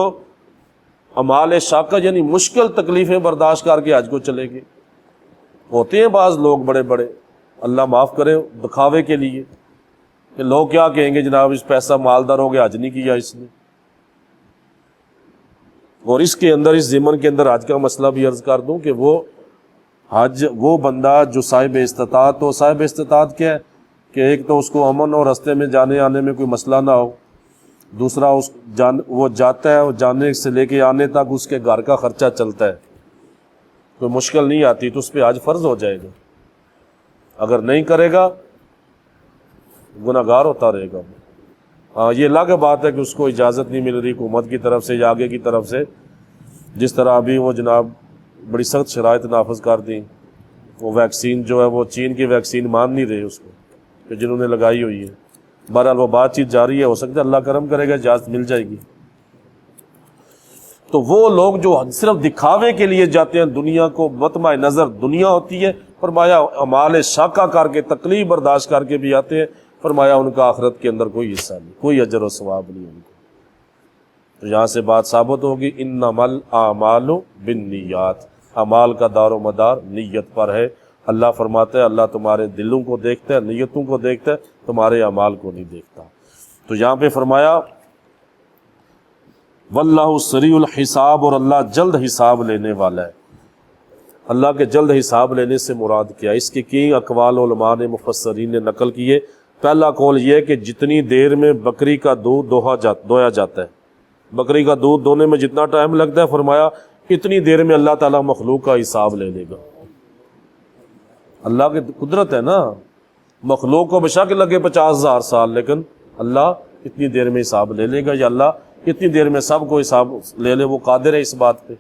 اعمال شاقہ یعنی مشکل تکلیفیں برداشت کر کے حج کو چلے گئے. ہوتے ہیں بعض لوگ بڑے بڑے، اللہ معاف کرے، دکھاوے کے لیے کہ لوگ کیا کہیں گے جناب اس پیسہ مالدار ہو گیا حج نہیں کیا اس نے. اور اس کے اندر اس ضمن کے اندر حج کا مسئلہ بھی عرض کر دوں کہ وہ حج وہ بندہ جو صاحب استطاعت ہو. صاحب استطاعت کیا ہے کہ ایک تو اس کو امن اور راستے میں جانے آنے میں کوئی مسئلہ نہ ہو, دوسرا وہ جاتا ہے, وہ جانے سے لے کے آنے تک اس کے گھر کا خرچہ چلتا ہے, کوئی مشکل نہیں آتی, تو اس پہ حج فرض ہو جائے گا. اگر نہیں کرے گا گناہگار ہوتا رہے گا. ہاں یہ الگ بات ہے کہ اس کو اجازت نہیں مل رہی حکومت کی طرف سے یا آگے کی طرف سے, جس طرح ابھی وہ جناب بڑی سخت شرائط نافذ کر دیں. وہ ویکسین جو ہے وہ چین کی ویکسین مان نہیں رہے اس کو کہ جنہوں نے لگائی ہوئی ہے. بہرحال وہ بات چیت جاری ہے, ہو سکتا ہے اللہ کرم کرے گا اجازت مل جائے گی. تو وہ لوگ جو صرف دکھاوے کے لیے جاتے ہیں, دنیا کو مطمع نظر دنیا ہوتی ہے, فرمایا اعمال شاقہ کر کے تکلیف برداشت کر کے بھی آتے ہیں, فرمایا ان کا آخرت کے اندر کوئی حصہ نہیں, کوئی اجر و ثواب نہیں ان کو. تو یہاں سے بات ثابت ہوگی انما الاعمال بالنیات, اعمال کا دار و مدار نیت پر ہے. اللہ فرماتا ہے اللہ تمہارے دلوں کو دیکھتا ہے, نیتوں کو دیکھتا ہے, تمہارے اعمال کو نہیں دیکھتا. تو یہاں پہ فرمایا واللہ سریع الحساب, اور اللہ جلد حساب لینے والا ہے. اللہ کے جلد حساب لینے سے مراد کیا؟ اس کے کئی اقوال علماء نے مفسرین نے نقل کیے. پہلا قول یہ ہے کہ جتنی دیر میں بکری کا دودھ دویا جاتا ہے, بکری کا دودھ دونے میں جتنا ٹائم لگتا ہے, فرمایا اتنی دیر میں اللہ تعالیٰ مخلوق کا حساب لے لے گا. اللہ کی قدرت ہے نا, مخلوق کو بشک لگے 50,000 سال, لیکن اللہ اتنی دیر میں حساب لے لے گا, یا اللہ اتنی دیر میں سب کو حساب لے لے, وہ قادر ہے اس بات پہ.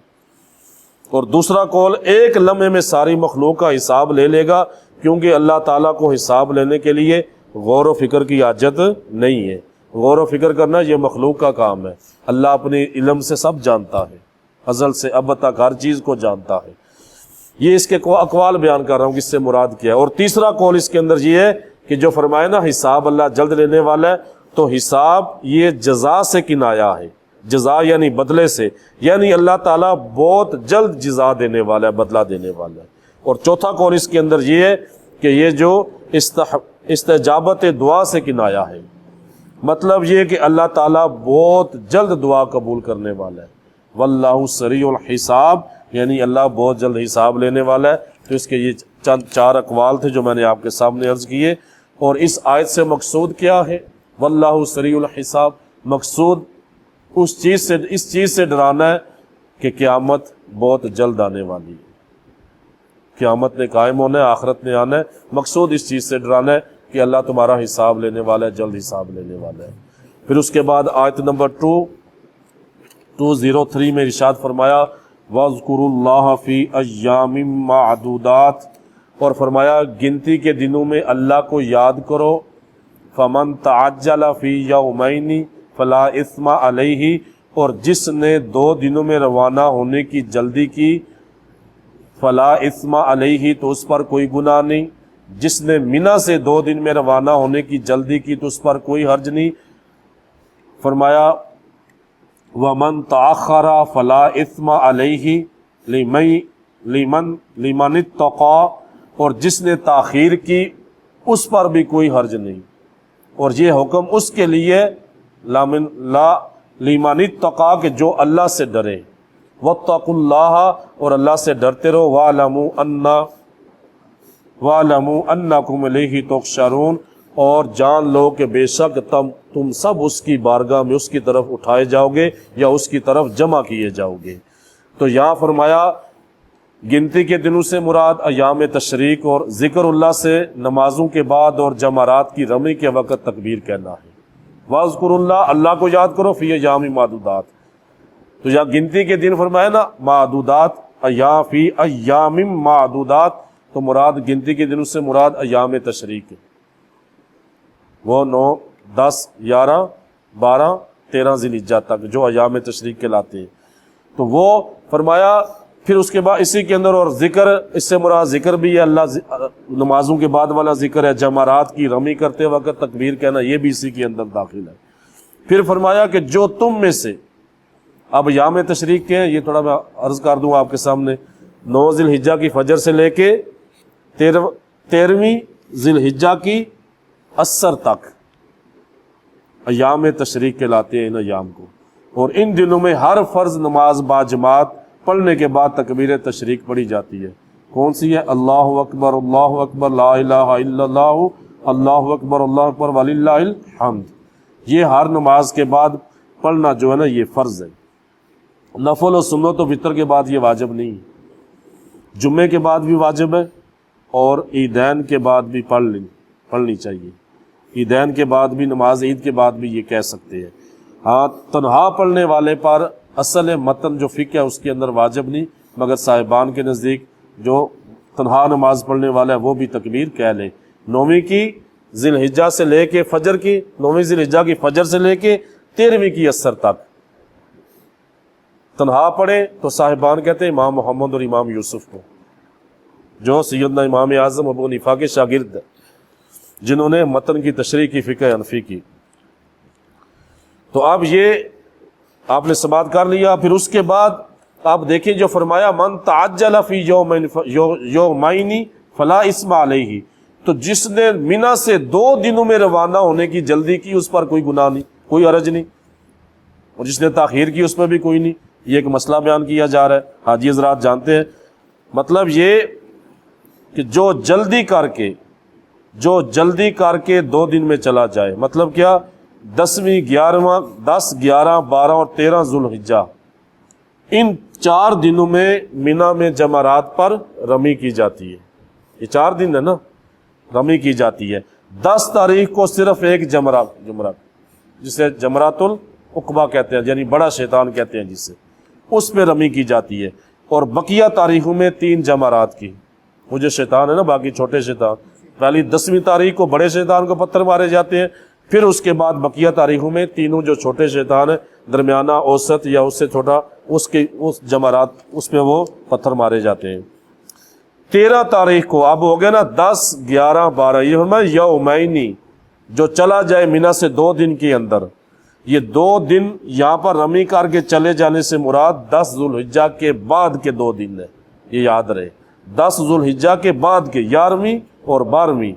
اور دوسرا قول ایک لمحے میں ساری مخلوق کا حساب لے لے گا, کیونکہ اللہ تعالیٰ کو حساب لینے کے لیے غور و فکر کی حاجت نہیں ہے. غور و فکر کرنا یہ مخلوق کا کام ہے. اللہ اپنے علم سے سب جانتا ہے, ازل سے اب تک ہر چیز کو جانتا ہے. یہ اس کے اقوال بیان کر رہا ہوں کہ اس سے مراد کیا ہے. اور تیسرا قول اس کے اندر یہ ہے کہ جو فرمائے نا حساب اللہ جلد لینے والا ہے, تو حساب یہ جزا سے کنایا ہے, جزا یعنی بدلے سے, یعنی اللہ تعالیٰ بہت جلد جزا دینے والا ہے, بدلہ دینے والا ہے. اور چوتھا قول اس کے اندر یہ ہے کہ یہ جو استجابت دعا سے کنایا ہے, مطلب یہ کہ اللہ تعالیٰ بہت جلد دعا قبول کرنے والا ہے. واللہ سریع الحساب, یعنی اللہ بہت جلد حساب لینے والا ہے. تو اس کے یہ چند 4 اقوال تھے جو میں نے آپ کے سامنے عرض کیے. اور اس آیت سے مقصود کیا ہے؟ واللہ سریع الحساب, مقصود اس چیز سے ڈرانا ہے کہ قیامت بہت جلد آنے والی ہے, قیامت نے قائم ہونا ہے, آخرت نے آنا ہے. مقصود اس چیز سے ڈرانا ہے کہ اللہ تمہارا حساب لینے والا ہے, جلد حساب لینے والا ہے. پھر اس کے بعد آیت نمبر 203 میں ارشاد فرمایا وَاذْكُرُوا اللَّهَ فِي أَيَّامٍ مَّعْدُودَاتٍ, اور فرمایا گنتی کے دنوں میں اللہ کو یاد کرو. فَمَن تَعَجَّلَ فِي يَوْمَيْنِ فَلَا إِثْمَ عَلَيْهِ, اور جس نے 2 دنوں میں روانہ ہونے کی جلدی کی, فَلَا إِثْمَ عَلَيْهِ, تو اس پر کوئی گناہ نہیں. جس نے منی سے 2 دن میں روانہ ہونے کی جلدی کی تو اس پر کوئی حرج نہیں. فرمایا وَمَن تَأَخَّرَ فَلَا إِثْمَ عَلَيْهِ لِمَنِ اتَّقَى, اور جس نے تاخیر کی اس پر بھی کوئی حرج نہیں. اور یہ حکم اس کے لیے لِمَنِ اتَّقَى کہ جو اللہ سے ڈرے. وَاتَّقُوا اللَّهَ, اور اللہ سے ڈرتے رہو. وَاعْلَمُوا أَنَّكُمْ إِلَيْهِ تُحْشَرُونَ, اور جان لو کہ بے شک تم سب اس کی بارگاہ میں اس کی طرف اٹھائے جاؤ گے یا اس کی طرف جمع کیے جاؤ گے. تو یہاں فرمایا گنتی کے دنوں سے مراد ایام تشریق, اور ذکر اللہ سے نمازوں کے بعد اور جمعرات کی رمی کے وقت تکبیر کہنا ہے. وَاذْكُرُوا اللَّهَ, اللہ کو یاد کرو, فِي أَيَّامٍ مَّعْدُودَاتٍ. تو یہاں گنتی کے دن فرمایا نا معدودات, فِي أَيَّامٍ مَّعْدُودَاتٍ, تو مراد گنتی کے دنوں سے مراد ایام تشریق, وہ 9, 10, 11, 12, 13 ذی الحجہ تک جو ایام تشریق کہلاتے ہیں. تو وہ فرمایا پھر اس کے بعد اسی کے اندر اور ذکر, اس سے مراد ذکر بھی ہے, اللہ نمازوں کے بعد والا ذکر ہے. جمعرات کی رمی کرتے وقت تکبیر کہنا یہ بھی اسی کے اندر داخل ہے. پھر فرمایا کہ جو تم میں سے, اب ایام تشریق کے ہیں یہ تھوڑا میں عرض کر دوں آپ کے سامنے. 9 ذی الحجہ کی فجر سے لے کے 13ویں ذی الحجہ کی عصر تک, ایام تشریق کہلاتے ہیں ان ایام کو، اور ان دنوں میں ہر فرض نماز باجماعت پڑھنے کے بعد تکبیر تشریق پڑھی جاتی ہے۔ کون سی ہے؟ اللہ اکبر لا الہ الا اللہ، اللہ اکبر وللہ الحمد۔ یہ ہر نماز کے بعد پڑھنا جو ہے نا یہ فرض ہے۔ نفل و سنت و وتر کے بعد یہ واجب نہیں ہے، جمعے کے بعد بھی واجب ہے اور عیدین کے بعد بھی پڑھنی چاہیے۔ عیدین کے بعد بھی، نماز عید کے بعد بھی یہ کہہ سکتے ہیں۔ ہاں تنہا پڑھنے والے پر اصل متن جو فقہ ہے اس کے اندر واجب نہیں، مگر صاحبان کے نزدیک جو تنہا نماز پڑھنے والا ہے وہ بھی تکبیر کہہ لے۔ نویں کی ذی الحجہ سے لے کے فجر کی، نویں ذی الحجہ کی فجر سے لے کے 13ویں کی عصر تک تنہا پڑھے تو صاحبان کہتے ہیں امام محمد اور امام یوسف کو، جو سیدنا امام اعظم ابو حنیفہ کے شاگرد جنہوں نے متن کی تشریح کی، فقہ حنفی کی۔ تو اب یہ آپ نے سماعت کر لیا، پھر اس کے بعد آپ دیکھیں جو فرمایا من تعجل فی یومین فلا اسم علیہ، تو جس نے منی سے 2 دنوں میں روانہ ہونے کی جلدی کی اس پر کوئی گناہ نہیں، کوئی حرج نہیں، اور جس نے تاخیر کی اس میں بھی کوئی نہیں۔ یہ ایک مسئلہ بیان کیا جا رہا ہے، حاجی حضرات جانتے ہیں۔ مطلب یہ کہ جو جلدی کر کے 2 دن میں چلا جائے، مطلب کیا؟ 10، 11، 12 اور 13 ذوالحجہ، ان 4 دنوں میں منی میں جمرات پر رمی کی جاتی ہے۔ یہ 4 دن ہے نا، رمی کی جاتی ہے۔ 10 تاریخ کو صرف ایک جمرات جسے جمرات العقبہ کہتے ہیں، یعنی بڑا شیطان کہتے ہیں جسے، اس پہ رمی کی جاتی ہے، اور بقیہ تاریخوں میں 3 جمرات کی۔ وہ جو شیطان ہے نا، باقی چھوٹے شیطان، پہلی 10ویں تاریخ کو بڑے شیطان کو پتھر مارے جاتے ہیں، پھر اس کے بعد بقیہ تاریخوں میں تینوں جو چھوٹے شیطان ہیں، درمیانہ، اوسط یا اس سے چھوٹا، اس جمرات اس پہ وہ پتھر مارے جاتے ہیں۔ 13 تاریخ کو اب ہو گیا نا 10، 11، 12، یہ فرمایا یومینی، جو چلا جائے منی سے 2 دن کے اندر۔ یہ 2 دن یہاں پر رمی کر کے چلے جانے سے مراد 10 ذوالحجہ کے بعد کے 2 دن ہے، یہ یاد رہے۔ 10 ذوالحجہ کے بعد کے 11ویں اور 12ویں،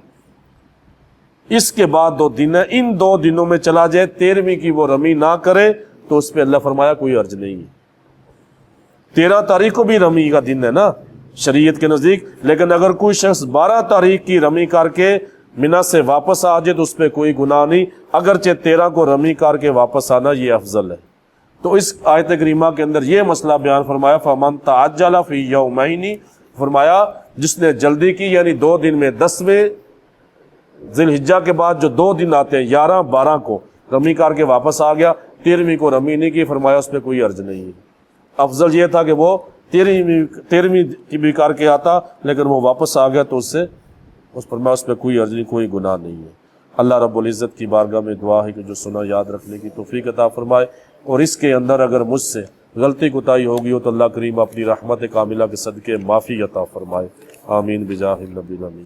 اس کے بعد 2 دن ہے، ان 2 دنوں میں چلا جائے، 13ویں کی وہ رمی نہ کرے تو اس پہ اللہ فرمایا کوئی حرج نہیں ہے۔ 13 تاریخ کو بھی رمی کا دن ہے نا شریعت کے نزدیک، لیکن اگر کوئی شخص 12 تاریخ کی رمی کر کے منی سے واپس آ جائے تو اس پہ کوئی گناہ نہیں، اگرچہ 13 کو رمی کر کے واپس آنا یہ افضل ہے۔ تو اس آیت کریمہ کے اندر یہ مسئلہ بیان فرمایا، فمن تعجل فی یومین، فرمایا جس نے جلدی کی، یعنی 2 دن میں 10ویں ذی الحجہ کے بعد جو 2 دن آتے ہیں 11، 12 کو رمی کر کے واپس آ گیا، 13ویں کو رمی نہیں کی، فرمایا اس پہ کوئی حرج نہیں ہے۔ افضل یہ تھا کہ وہ 13ویں کی بھی کر کے آتا، لیکن وہ واپس آ گیا تو اس پہ کوئی حرج نہیں، کوئی گناہ نہیں ہے۔ اللہ رب العزت کی بارگاہ میں دعا ہے کہ جو سنا یاد رکھنے کی توفیق عطا فرمائے، اور اس کے اندر اگر مجھ سے غلطی کوتاہی ہوگی ہو تو اللہ کریم اپنی رحمت کاملہ کے صدقے معافی عطا فرمائے۔ آمین بجاہ النبی الامین۔